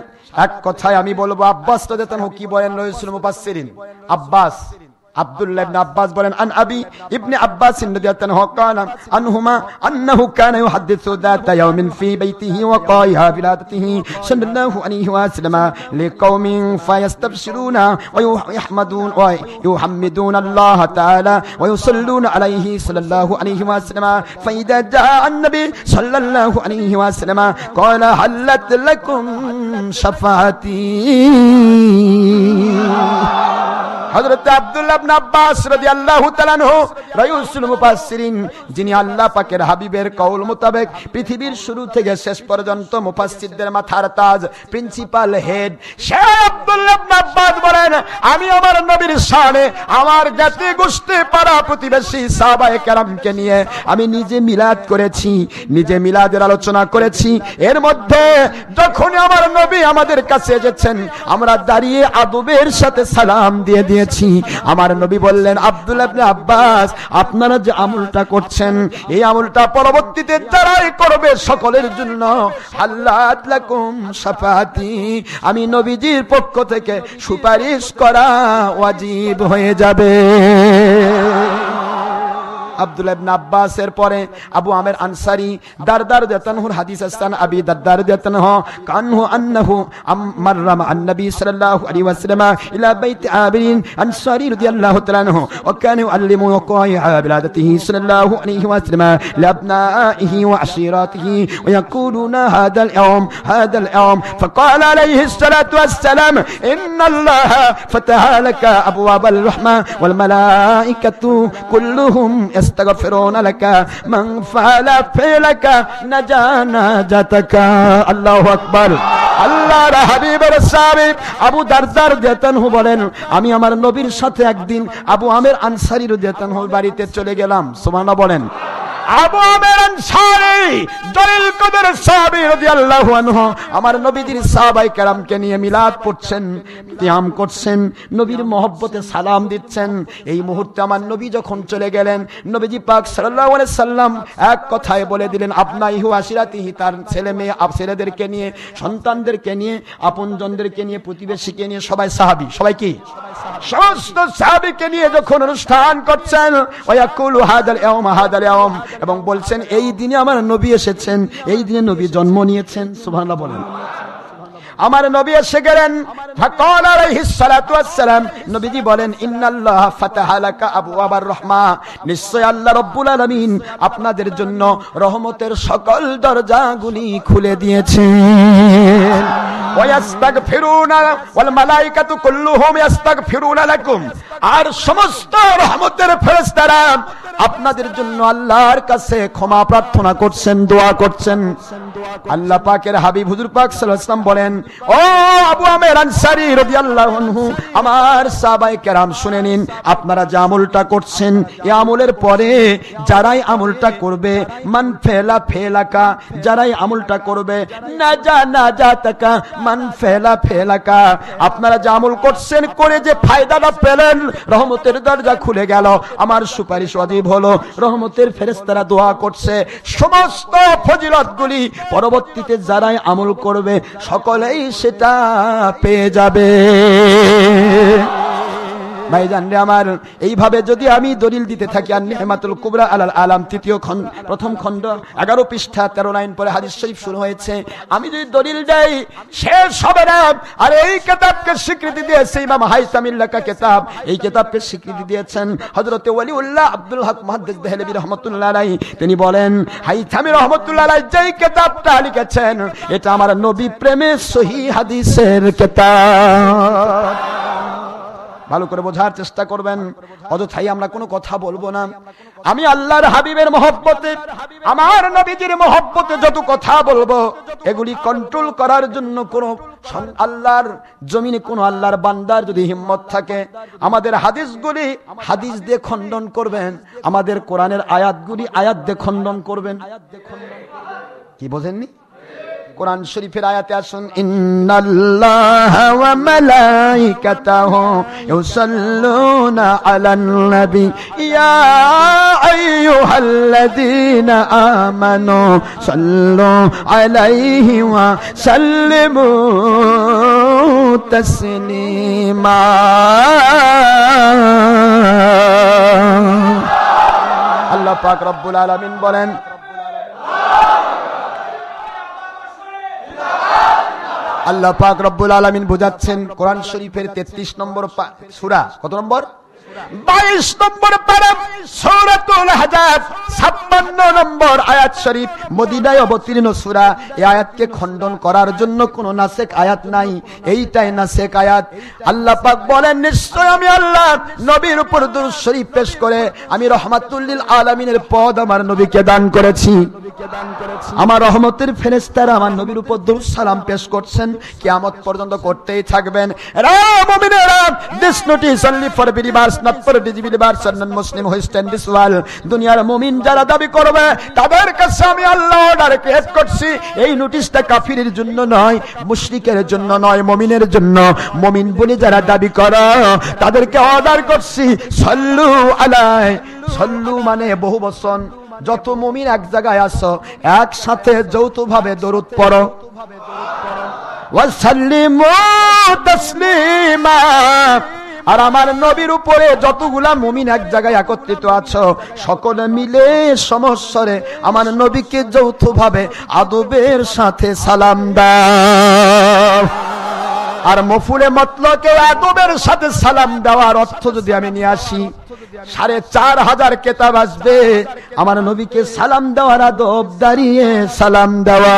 এক কথায় আমি বলবো আব্বাস রাদিয়াল্লাহু আনহু কি বলেন, রাসূল মুফাসসিরিন আব্বাস আব্দুল্লাহ ইবনে আব্বাস বলেন আন আবি ইবনে আব্বাস রাদিয়াল্লাহু কানা আনহুমা আন্নাহু কানা ইউহাদ্দিসু যাতা ইয়াওমিন ফি বাইতিহি ওয়া কাইহা বিলাদাতিহি সাল্লাল্লাহু আলাইহি ওয়াসাল্লাম লিকাওমিন ফায়াস্তাবশিরুনা ওয়া ইয়াহমাদুন ওয়া ইউহাম্মিদুনা আল্লাহ তাআলা ওয়া ইউসাল্লুনা আলাইহি সাল্লাল্লাহু আলাইহি ওয়াসাল্লাম ফাইদা জাআ আন-নবী সাল্লাল্লাহু আলাইহি ওয়াসাল্লাম ক্বালা হাল্লাত লাকুম শাফাআতি। হযরত আব্দুল্লাহ ইবনে আব্বাস রাদিয়াল্লাহু তাআলা আনহু রাইসুল মুফাসসিরিন, যিনি আল্লাহ পাকের হাবিবের কওল মোতাবেক পৃথিবীর শুরু থেকে শেষ পর্যন্ত মুফাসসিরদের মাথার তাজ, প্রিন্সিপাল হেড, সেই আব্দুল্লাহ ইবনে আব্বাস বলেন আমি আমার নবীর শানে আমার জাতি গোষ্ঠী পাড়া প্রতিবেশী সাহাবায়ে কেরামকে নিয়ে আমি নিজে মিলাদ করেছি, নিজে মিলাদের আলোচনা করেছি। এর মধ্যে যখন আমার নবী আমাদের কাছে এসেছেন আমরা দাঁড়িয়ে আদবের সাথে সালাম দিয়ে দিয়েছি। আমার নবী বললেন আব্দুল্লাহ ইবনে আব্বাস আপনারা যে আমলটা করছেন এই আমলটা পরবর্তীতে যারাই করবে সকলের জন্য হাল্লাত লাকুম শাফাআতি, আমি নবীজির পক্ষ থেকে সুপারিশ করা ওয়াজিব হয়ে যাবে। আব্দুল্লাহ ইবনে আব্বাসের পরে আবু আমির আনসারী দারদার রাদিয়াল্লাহু হাদিস আসান আবি দারদার রাদিয়াল্লাহু কানহু আন্নাহু মাররামা আন-নবী সাল্লাল্লাহু আলাইহি ওয়াসাল্লাম ইলা বাইত আবিরিন আনসারী রাদিয়াল্লাহু তাআলা আনহু ওয়া কানা ইউআল্লিমু ওয়াকাইহা বিলাদাতিহি সাল্লাল্লাহু আলাইহি ওয়াসাল্লাম লিআবনাইহি ওয়া আশিরাতিহি ওয়া ইয়াকুলুনা হাদাল ইয়াওম ফাকালা আলাইহি الصلاة والسلام إن الله فتح لك أبواب الرحمة والملائكة كلهم يستغفرون لك من فعل فعلك نجا نجاتك। الله أكبر। আল্লাহর হাবিবের সাহাবী আবু দারদা রাদিয়াল্লাহু আনহু বলেন আমি আমার নবীর সাথে একদিন আবু আমির আনসারী রাদিয়াল্লাহু আনহুর বাড়িতে চলে গেলাম। সুবহানাল্লাহ বলেন। আবু আমির আনসারী জলিল কদর সাহাবী রাদিয়াল্লাহু আনহু আমার নবীজির সাহাবায়ে কেরামকে নিয়ে মিলাদ পড়ছেন, কিয়াম করছেন, নবীর মহব্বতে সালাম দিচ্ছেন। এই মুহূর্তে আমার নবী যখন চলে গেলেন নবীজি পাক সাল্লাল্লাহু আলাইহি সাল্লাম এক কথায় বলে দিলেন আপনাইহু আশিরাতিহি, তার ছেলে মেয়ে ছেলেদেরকে নিয়ে, সন্তানদেরকে নিয়ে, আপনজনদেরকে নিয়ে, প্রতিবেশীকে নিয়ে, সবাই সাহাবী, সবাই কি সমস্ত সাহাবীকে নিয়ে যখন অনুষ্ঠান করছেন ওয়ায়াকুলু হাদাল ইয়াওম এবং বলছেন এই দিনে আমার নবী এসেছেন, এই দিনে নবী জন্ম নিয়েছেন। সুবহানাল্লাহ বলেন। আমার নবী এসে গেলেন। ফাকাল আলাইহিস সালাতু ওয়াসসালাম, নবীজি বলেন, ইন্নাল্লাহ ফাতাহা লাকা আবওয়াবার রাহমা, নিশ্চয় আল্লাহ রাব্বুল আলামিন আপনাদের জন্য রহমতের সকল দরজাগুলি খুলে দিয়েছেন। ওয়াস্তাগফিরুনা ওয়াল মালায়েকাতু কুল্লুহুম ইস্তাগফিরুনা লাকুম, আর সমস্ত রহমতের ফেরেশতারা আপনাদের জন্য আল্লাহর কাছে ক্ষমা প্রার্থনা করছেন, দোয়া করছেন। আল্লাহ পাকের হাবিব হুজুর পাক সাল্লাল্লাহু আলাইহি ওয়াসাল্লাম বলেন, ও আবু আমির আনসারী রাদিয়াল্লাহু আনহু, আমার সাহাবায়ে কেরাম শুনে নিন, আপনারা যে আমলটা করছেন এই আমলের পরে যারাই আমলটা করবে, মান ফেলা ফেলাকা, যারাই আমলটা করবে, নাজাতাকা মান ফেলা ফেলাকা, আপনারা যে আমল করছেন করে যে ফায়দাটা পেলেন, রহমতের দরজা খুলে গেল, আমার সুপারিশ ওয়াজিব হলো, রহমতের ফেরেশতারা দোয়া করছে, সমস্ত ফজিলতগুলি পরবর্তীতে যারাই আমল করবে সকলেই সেটা পেয়ে যাবে। ভাইজান রে আমার, এইভাবে যদি আমি দলিল দিতে থাকি, আর নিহমাতুল কুবরা আলাল আলাম প্রথম খণ্ড 11 পৃষ্ঠা 13 লাইন পরে হাদিস শরীফ শুরু হয়েছে, আমি যদি দলিল দেই শেষ হবে না। আর এই কিতাবকে স্বীকৃতি দিয়েছে ইমাম হাইসামিল লেখা কিতাব, এই কিতাবকে স্বীকৃতি দিয়েছেন হযরতে ওয়ালিউল্লাহ আব্দুল হক মুহাদ্দিস দেহলভী রাহমাতুল্লাহ আলাইহি। তিনি বলেন, হাইসামি রাহমাতুল্লাহ আলাইহি যেই কিতাবটা লিখেছেন এটা আমার নবী প্রেমের সহিহ হাদিসের কিতাব। ভালো করে বোঝার চেষ্টা করবেন, অযথাই আমরা কোনো কথা বলবো না। আমি আল্লাহর হাবিবের মহব্বতে, আমার নবীজির মহব্বতে যত কথা বলবো, এগুলি কন্ট্রোল করার জন্য কোনো আল্লাহর জমিনে কোনো আল্লাহর বান্দার যদি হিম্মত থাকে, আমাদের হাদিসগুলি হাদিস দিয়ে খণ্ডন করবেন, আমাদের কোরআনের আয়াতগুলি আয়াত দিয়ে খণ্ডন করবেন। কি বোঝেননি? কোরআন শরীফের আয়াতে আসুন, ইন্নাল্লাহা ওয়া মালাইকাতাহু ইউসাল্লুনা আলান নবী ইয়া আইয়ুহাল্লাযীনা আমানু সাল্লু আলাইহি ওয়া সাল্লিমু তাসলিমা। আল্লাহ পাক রব্বুল আলামিন বলেন, আল্লাহ পাক রব্বুল আলামিন বোঝাচ্ছেন কোরআন শরীফের 33 নম্বর সূরা, কত নম্বর? 22 নম্বর পারা, সূরাতুল আহজাব 56 নম্বর আয়াত শরীফ, মদিনায় অবতীর্ণ সূরা। এই আয়াতকে খণ্ডন করার জন্য কোনো নাসেখ আয়াত নাই, এইটাই নাসেখ আয়াত। আল্লাহ পাক বলেন, নিশ্চয় আমি আল্লাহ নবীর উপর দুরূদ শরীফ পেশ করে আমি রাহমাতুল লিল আলামিনের পদ আমার নবীকে দান করেছি। আমার রহমতের ফেরেশতারা আমার নবীর উপর দুরূদ সালাম পেশ করছেন, কিয়ামত পর্যন্ত করতেই থাকবেন। রে মুমিনেরা, this notice only for believers, not for disbelievers and non-Muslim who stand this world. দুনিয়ার মুমিন যারা দাবি করবে তাদের কাছে আমি আল্লাহ অর্ডার ক্রিয়েট করছি, এই নোটিশটা কাফিরের জন্য নয়, মুশরিকের জন্য নয়, মুমিনের জন্য। মুমিন বলে যারা দাবি করে তাদেরকে অর্ডার করছি, সাল্লু আলাই। সাল্লু মানে বহু বচন, যত মুমিন এক জায়গায় আসো একসাথে যৌথভাবে দরুদ পড়ো, ওয়া সাল্লিমু তাসলিমা। আর আমার নবীর উপরে যতগুলা মুমিন এক জায়গায় একত্রিত আছো সকলে মিলে সমস্বরে আমার নবীকে যৌথভাবে আদবের সাথে সালাম দাও। আর মফুলে মতলকে আদবের সাথে সালাম দেওয়ার অর্থ যদি আমি নিয়ে আসি, 4500 কিতাব আসবে আমার নবীকে সালাম দেওয়ার আদব দাঁড়িয়ে সালাম দেওয়া।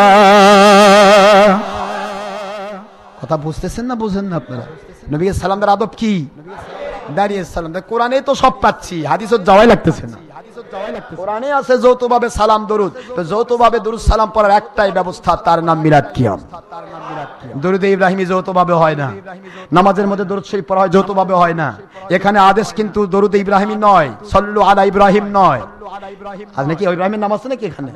কথা বুঝতেছেন না বুঝেন না আপনারা? নবীকে সালাম দেওয়ার আদব কি? দাঁড়িয়ে সালাম দেওয়া। কোরআনে তো সব পাচ্ছি, হাদিসে যাওয়াই লাগতেছে না। কোরআনে আছে যৌথভাবে সালাম দরুদ, তো যৌথভাবে দরুদ সালাম পড়ার একটাই ব্যবস্থা, তার নাম মিলাদ কিয়াম। দরুদ ইব্রাহিমি যৌথভাবে হয় না, নামাজের মধ্যে দরুদ শরীফ পড়া হয় যৌথভাবে হয় না। এখানে আদেশ কিন্তু দরুদ ইব্রাহিমি নয়, সাল্লু আলা ইব্রাহিম নয়। আজ নাকি ইব্রাহিমের নাম আছে নাকি এখানে?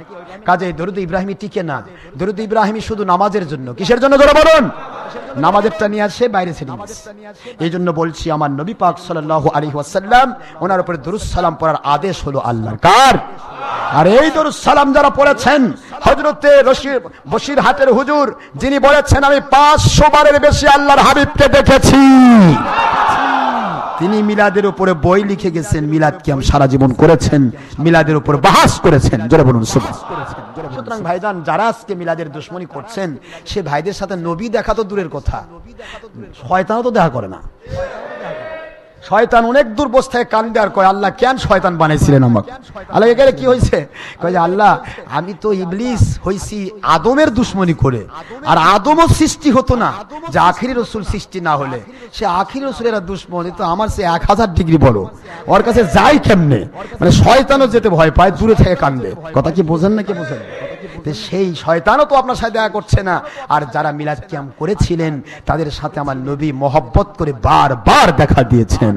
কাজে দরুদ ইব্রাহিমি টিকে না। দরুদ ইব্রাহিমি শুধু নামাজের জন্য। কিসের জন্য জোরে বলুন? নামাজেরটা নিয়ে আসে, বাইরে ছেড়ে দিয়েছে। এই জন্য বলছি আমার নবী পাক সাল্লাল্লাহু আলাইহি ওয়াসাল্লাম, ওনার উপরে দরুদ সালাম পড়ার আদেশ হলো আল্লাহর। কার? আর এই দরুদ সালাম যারা পড়েছেন, হযরতে বসিরহাটের হুজুর যিনি বলেছেন আমি 500 বারের বেশি আল্লাহর হাবিবকে দেখেছি, তিনি মিলাদের উপরে বই লিখে গেছেন, মিলাদ কিয়াম সারা জীবন করেছেন, মিলাদের উপর বাহাস করেছেন। জোরে বলুন সুবহানাল্লাহ। সুতরাং ভাইজান, যারা আজকে মিলাদের দুশমনী করছেন, সে ভাইদের সাথে নবী দেখা তো দূরের কথা, শয়তানও তো দেখা করে না। শয়তান অনেক দূর বসে থেকে কান্দে আর কয়, আল্লাহ কেন শয়তান বানাইছিলেন আমাকে? আল্লাহ গেলে কি হয়েছে? কয় যে আল্লাহ, আমি তো ইবলিস হইছি আদমের দুশমনী করে, আর আদমও সৃষ্টি হতো না যে আখিরি রসুল সৃষ্টি না হলে। সে আখিরি রসুলের দুশমনী তো আমার সে 1000 ডিগ্রি বড়, ওর কাছে যাই কেমনে? মানে শয়তানও যেতে ভয় পায়, দূরে থেকে কান্দে। কথা কি বোঝেন না? কি বোঝেন? সেই শয়তানও তো আপনার সাথে দেখা করছে না। আর যারা মিলাদ কিয়াম করেছিলেন, তাদের সাথে আমার নবী মহব্বত করে বারবার দেখা দিয়েছেন।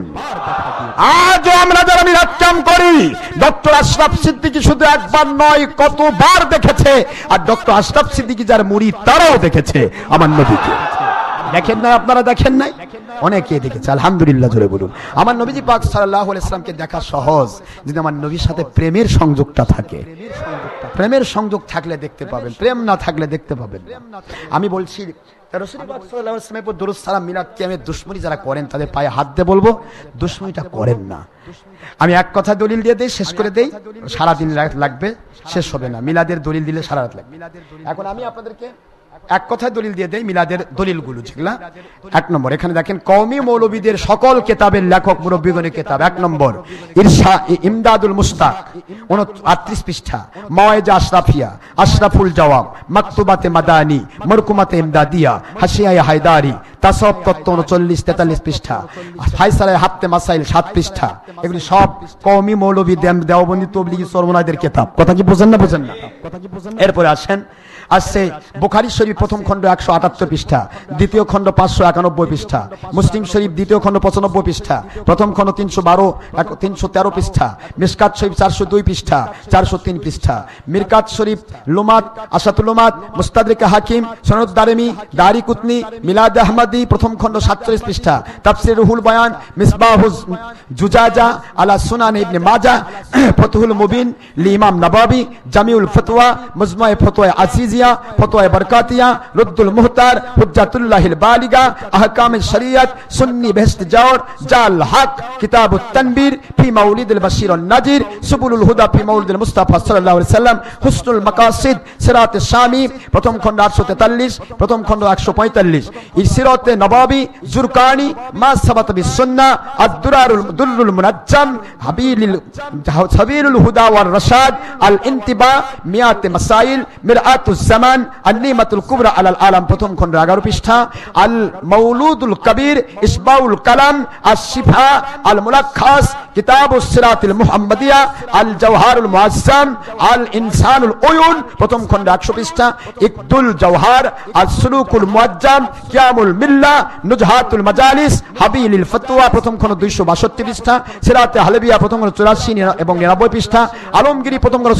আজও আমরা যারা মিলাদ কিয়াম করি, ডক্টর আশরাফ সিদ্দিকী শুধু একবার নয়, কতবার দেখেছে। আর ডক্টর আশরাফ সিদ্দিকী যার মুরিদ, তারাও দেখেছে আমার নবীকে। দেখেন না? আপনারা দেখেন নাই? অনেকে দেখেছে, আলহামদুলিল্লাহ। জোরে বলুন। আমার নবীজি পাক সাল্লাল্লাহু আলাইহি ওয়াসাল্লামকে দেখা সহজ, যদি আমার নবীর সাথে প্রেমের সংযোগটা থাকে। প্রেমের সংযোগ থাকলে দেখতে পাবেন, প্রেম না থাকলে দেখতে পাবেন। আমি বলছি, রাসূল পাক সাল্লাল্লাহু আলাইহি ওয়াসাল্লামের উপর দরুদ সালাম মিলাদ কিয়ামের দুশমনী যারা করেন, তাদের পায়ে হাত দিয়ে বলবো, দুশমনীটা করেন না। আমি এক কথা দলিল দিয়ে দেই, শেষ করে দেই, সারা দিন লাগবে, শেষ হবে না। মিলাদের দলিল দিলে সারা রাত লাগবে। এখন আমি আপনাদেরকে এক কথায় দলিল দিয়ে দেই, মিলাদের দলিলগুলো যেগুলা। 1 নম্বর, এখানে দেখেন কওমি মৌলবীদের সকল কেতাবের লেখক মুরব্বিগণের কেতাব। 1 নম্বর ইমদাদুল মুস্তাক 38 পৃষ্ঠা, মাওয়াইজ আশরাফিয়া, আশরাফুল জওয়াব, মাকতুবাতে মাদানী, মরকুমাতে ইমদাদিয়া, হাসিয়ায়ে হায়দারি, তাসাউফ তত্ত্ব 39-43 পৃষ্ঠা, ফায়সালায়ে হাফতে মাসাইল 7 পৃষ্ঠা। এগুলি সব কওমি মৌলবী দেওবন্দি তবলিগি সরমনাইদের কেতাব। কথা কি বোঝেন না? বোঝেন না? এরপরে আসছে বুখারী শরীফ প্রথম খণ্ড 178 পৃষ্ঠা, দ্বিতীয় খণ্ড 591 পৃষ্ঠা, মুসলিম শরীফ দ্বিতীয় খণ্ড 95 পৃষ্ঠা, প্রথম খণ্ড 313 পৃষ্ঠা, মিশকাত শরীফ 402 পৃষ্ঠা, 403 পৃষ্ঠা, মিরকাত শরীফ, লুমাত, আশাতুল লুমাত, মুস্তাদরিক হাকিম, সনদ দারিমি, দারি কুতনি, মিলাদ আহমদি প্রথম খণ্ড 47 পৃষ্ঠা, তাফসীর রুহুল বয়ান, মিসবাহুজ জুজাজা আলা সুনান ইবনে মাজাহ, ফতহুল মুবিন লি ইমাম নববী, জামিউল ফতওয়া, মুজমায়ে ফতওয়া আজিজিয়া, ফতওয়া বরকাতিয়া, রদ্দুল মুহতার, হুজ্জাতুল্লাহিল বালিগা, আহকামুশ শরিয়ত, সুন্নি বেহেশত জাওর, জাল হক, কিতাবুত তানবীর ফি মাউলিদুল বাশীর ওয়ান নাজির, সুবুলুল হুদা ফি মাউলিদুল মুস্তাফা সাল্লাল্লাহু আলাইহি সাল্লাম, হুসনুল মাকাসিদ, সিরাতুশ শামি প্রথম খণ্ড 843, প্রথম খণ্ড 145, সিরাতে নববী, জুরকানি, মা সাবাত বিস সুন্নাহ, আদ-দুরুল মুনাজ্জাম, সাবিলুল হুদা ওয়ার রাশাদ, আল ইনতিবা, মিয়াত মাসাইল, মিরআতুজ জামান, আন-নিমাতুল কুবরা আলাল আলাম প্রথম খণ্ড 11 পৃষ্ঠা, আল মাউলুদুল কবির, ইসবাউল কালাম, আশ-শিফা, আল মুলাক্খাস, কিতাবুস সিরাতিল মুহাম্মাদিয়া, আল জাওহারুল মুআজ্জাম, আল ইনসানুল উয়ুন প্রথম খণ্ড 100 পৃষ্ঠা, ইকদুল জাওহার, আল সুলুকুল মুআজ্জাম, কিয়ামুল মিল্লা, নুজহাতুল মাজালিস, হাবিলিল ফতওয়া প্রথম খণ্ড 262 পৃষ্ঠা, সিরাতে হালবিয়া প্রথম খণ্ড 84 এবং 99 পৃষ্ঠা, আলমগীরি প্রথম খণ্ড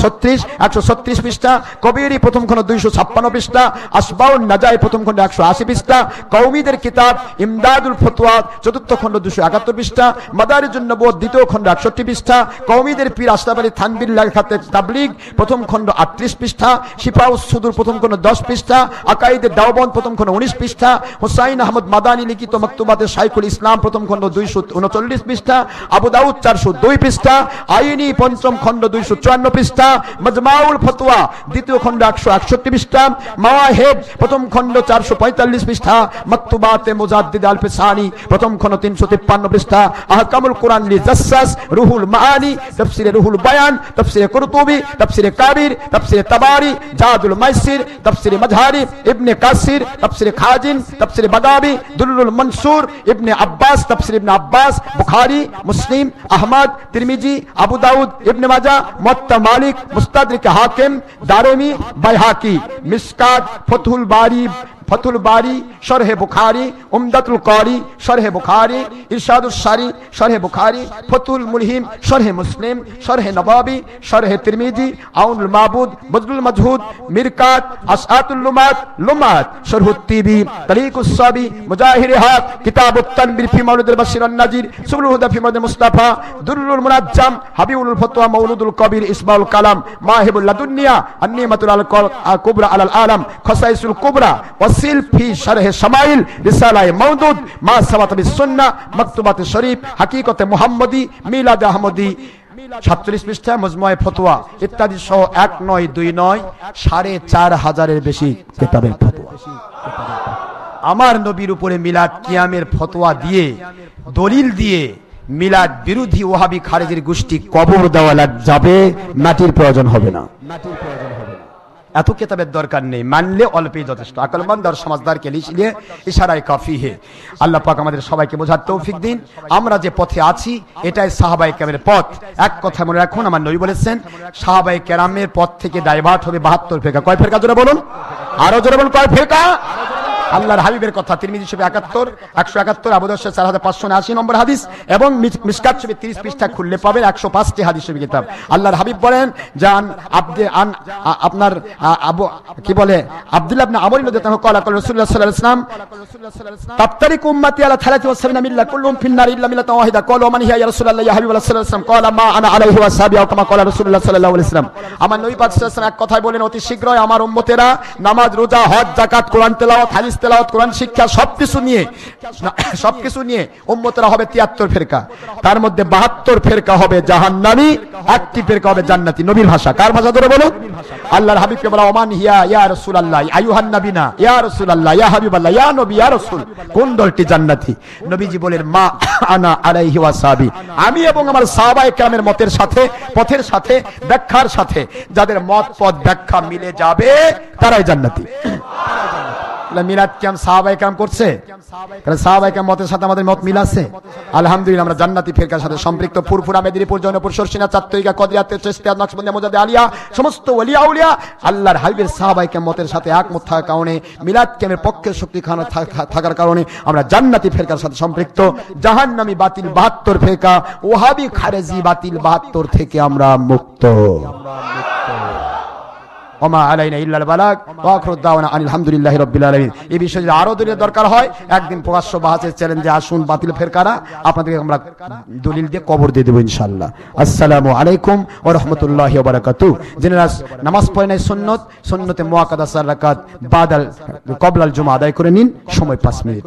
136 পৃষ্ঠা, কবিরি প্রথম খণ্ড 256 পৃষ্ঠা, আসবাউন নাজাই প্রথম খণ্ড 180 পৃষ্ঠা, কওমীদের কিতাব ইমদাদুল ফতওয়া চতুর্থ খণ্ড 271 পৃষ্ঠা, মাদারিজুন নবুওয়াত দ্বিতীয় খণ্ড 61 পৃষ্ঠা, কওমীদের পীর আশরাফ আলী থানভীর লেখাতে তাবলীগ প্রথম খণ্ড 38 পৃষ্ঠা, শিফাউস সুদূর প্রথম খণ্ড 10 পৃষ্ঠা, আকাইদে দাওবন্দ প্রথম খণ্ড 19 পৃষ্ঠা, হুসাইন আহমদ মাদানী লিখিত মাকতুবাতে শাইখুল ইসলাম প্রথম খণ্ড 239 পৃষ্ঠা, আবু দাউদ 402 পৃষ্ঠা, আইনি পঞ্চম খণ্ড 254 পৃষ্ঠা, মাজমাউল ফতওয়া দ্বিতীয় খণ্ড 161 পৃষ্ঠা, মাওয়াহিব প্রথম খণ্ড 445 পৃষ্ঠা, মাকতুবাতে মুজাদ্দিদ আল ফিসানি প্রথম খণ্ড 353 পৃষ্ঠা, আহকামুল কুরআন লি জাসসাস, রুহুল মাআনি, তাফসীরে রুহুল বয়ান, তাফসীরে কুরতুবী, তাফসীরে কাবির, তাফসীরে তাবারি, জাদুল মাইসির, তাফসীরে মাজহারি, ইবনে কাসির, তাফসীরে খাজিন, তাফসীরে বাগাবী, দুররুল মনসুর, ইবনে আব্বাস, তাফসীর ইবনে আব্বাস, বুখারী, মুসলিম, আহমদ, তিরমিজি, আবু দাউদ, ইবনে মাজাহ, মুওয়াত্তা মালিক, মুস্তাদরিক হাকিম, দারমি, বাইহাকি, মিশকাত, ফতহুল বারি, শরহে বুখারী, উমদাতুল কারি, শরহে বুখারী, ইরশাদুস সারি, শরহে বুখারী, ফতুল মুলহিম, শরহে মুসলিম, শরহে নববী, শরহে তিরমিজি, আউনুল মাবুদ, বদলুল মাজহুদ, মিরকাত, আসআতুল লুমাত, শরহুত তিবি, তরিকুস সাবি, মুজাহির হক, কিতাবুত তানবীর ফি মাউলিদুল বাশীর ওয়ান নাজির, সুবুলুল হুদা ফি মাউলিদুল মুস্তাফা, দুররুল মুনাজ্জাম, হাবিবুল ফতওয়া, মাউলুদুল কবির, ইসবাউল কালাম, মাহিবুল লাদুনিয়া, আন-নিমাতুল কুবরা আলাল আলাম, খাসাইসুল কুবরা, তফসিল ফি শারহ শামাইল রিসালায়ে মাওদুদ মা সাবাত বিস সুন্নাহ মাকতুবাত শরীফ হাকিকতে মুহাম্মদী মিলাদ আহমদী 47 পৃষ্ঠা মজমুয়ে ফতোয়া ইত্যাদি সহ 1929 4500 বেশি কিতাবের ফতোয়া। আমার নবীর উপরে মিলাদ কিয়ামের ফতোয়া দিয়ে দলিল দিয়ে মিলাদ বিরোধী ওয়াহাবি খারেজির গোষ্ঠী কবর দেওয়া যাবে, মাটির প্রয়োজন হবে না। এত কিতাবের দরকার নেই, মানলে অল্পই যথেষ্ট। আকলমন্দ আর সমাজদারকে লিখলে ইশারায় কাফি হে। আল্লাহ পাক আমাদের সবাইকে বোঝার তৌফিক দিন। আমরা যে পথে আছি এটাই সাহাবায়ে কেরামের পথ। এক কথা মনে রাখুন, আমার নবী বলেছেন সাহাবায়ে কেরামের পথ থেকে ডাইভার্ট হবে 72 ফেরকা। কয় ফেরকা জোরে বলুন, আরো জোরে বলুন, কয় ফেরকা? আল্লাহর হাবিবের কথা, তিরমিজি শরীফ 71, 171, আবু দাউদ 4580 নম্বর হাদিস এবং মিশকাত শরীফ 30 পৃষ্ঠা খুললে পাবেন 105টি হাদিস শরীফ কিতাব। আল্লাহর হাবিব বলেন জান আপনার আবু কি বলে আব্দুল্লাহ ইবনে আমর রাদিয়াল্লাহু আনহু قال রাসূলুল্লাহ সাল্লাল্লাহু আলাইহি ওয়াসাল্লাম তাফতারিক উম্মতি আলা 73 মিল্লা কুল্লুম ফিন-নার ইল্লা মিল্লাতান ওয়াহিদা। ক্বালু মান হিয়া ইয়া রাসূলুল্লাহ ইয়া হাবিবাল্লাহ সাল্লাল্লাহু আলাইহি ওয়াসাল্লাম ক্বালা মা আনা আলাইহি ওয়া সাহাবী আও কামা ক্বালা রাসূলুল্লাহ সাল্লাল্লাহু আলাইহি ওয়াসাল্লাম। আমার নবী পাক সাল্লাল্লাহু আলাইহি ওয়াসাল্লাম এক কথাই বলেন অতি শীঘ্রই আমার উম্মতেরা নামাজ, রোজা, হজ, যাকাত, কোরআন তেলাওয়াত, হাদিস তেলাওয়াত, কোরআন শিক্ষা সবকিছু নিয়ে উম্মতেরা হবে 73 ফেরকা। তার মধ্যে 72 ফেরকা হবে জাহান্নামী, 1টি ফেরকা হবে জান্নাতি। নবীর ভাষা, কার ভাষা ধরে বলুন? আল্লাহর হাবিবকে বলা ওমান হিয়া ইয়া রাসূলুল্লাহ আইয়ুহান নবিনা ইয়া রাসূলুল্লাহ ইয়া হাবিবাল্লাহ ইয়া নবী ইয়া রাসূল, কোন দলটি জান্নাতি? নবীজি বলেন মা আনা আলাইহি ওয়া সাহাবী, আমি এবং আমার সাহাবায়ে কেরামের মতের সাথে, পথের সাথে, ব্যাখ্যার সাথে যাদের মত পথ ব্যাখ্যা মিলে যাবে তারাই জান্নাতি। মিলাদ কিয়াম সাহাবায়ে কেরাম করছে, কারণ সাহাবায়ে কেরাম মতের সাথে আমাদের মত মিল আছে। আলহামদুলিল্লাহ আমরা জান্নাতি ফিরকার সাথে সম্পৃক্ত। ফুরফুরা, মেদিনীপুর, জৌনপুর, শর্ষিনা, চাত্তরিকা, কদরিয়া, চিশতিয়া, নকশবন্দিয়া, মুজাদ্দিদ, আলিয়া সমস্ত ওলিয়া আউলিয়া আল্লাহর হাবিবের সাহাবায়ে কেরাম মতের সাথে একমত থাকার কারণে, মিলাদ কিয়ামের পক্ষের শক্তি থাকার কারণে আমরা জান্নাতি ফিরকার সাথে সম্পৃক্ত। জাহান্নামী বাতিল 72 ফিরকা, ওয়াহাবি খারেজি বাতিল 72 থেকে আমরা মুক্ত। ওমা আলাইনা ইল্লাল বালাগ ওয়া আখিরু দাওয়ানা আনিল হামদুলিল্লাহি রাব্বিল আলামিন। এই বিষয়ে যদি আরো দলিল দরকার হয় একদিন প্রকাশ্য বাহাসের চ্যালেঞ্জে আসুন, বাতিল ফেরকারা আপনাদেরকে আমরা দলিল দিয়ে কবর দিয়ে দেব ইনশাআল্লাহ। আসসালামু আলাইকুম ওয়া রাহমাতুল্লাহি ওয়া বারাকাতুহু। যিনি নামাজ পড়েন নাই সুন্নতে মুআক্কাদা 4 রাকাত বাদাল ক্বাবলাল জুমা আদায় করে নিন, সময় 5 মিনিট।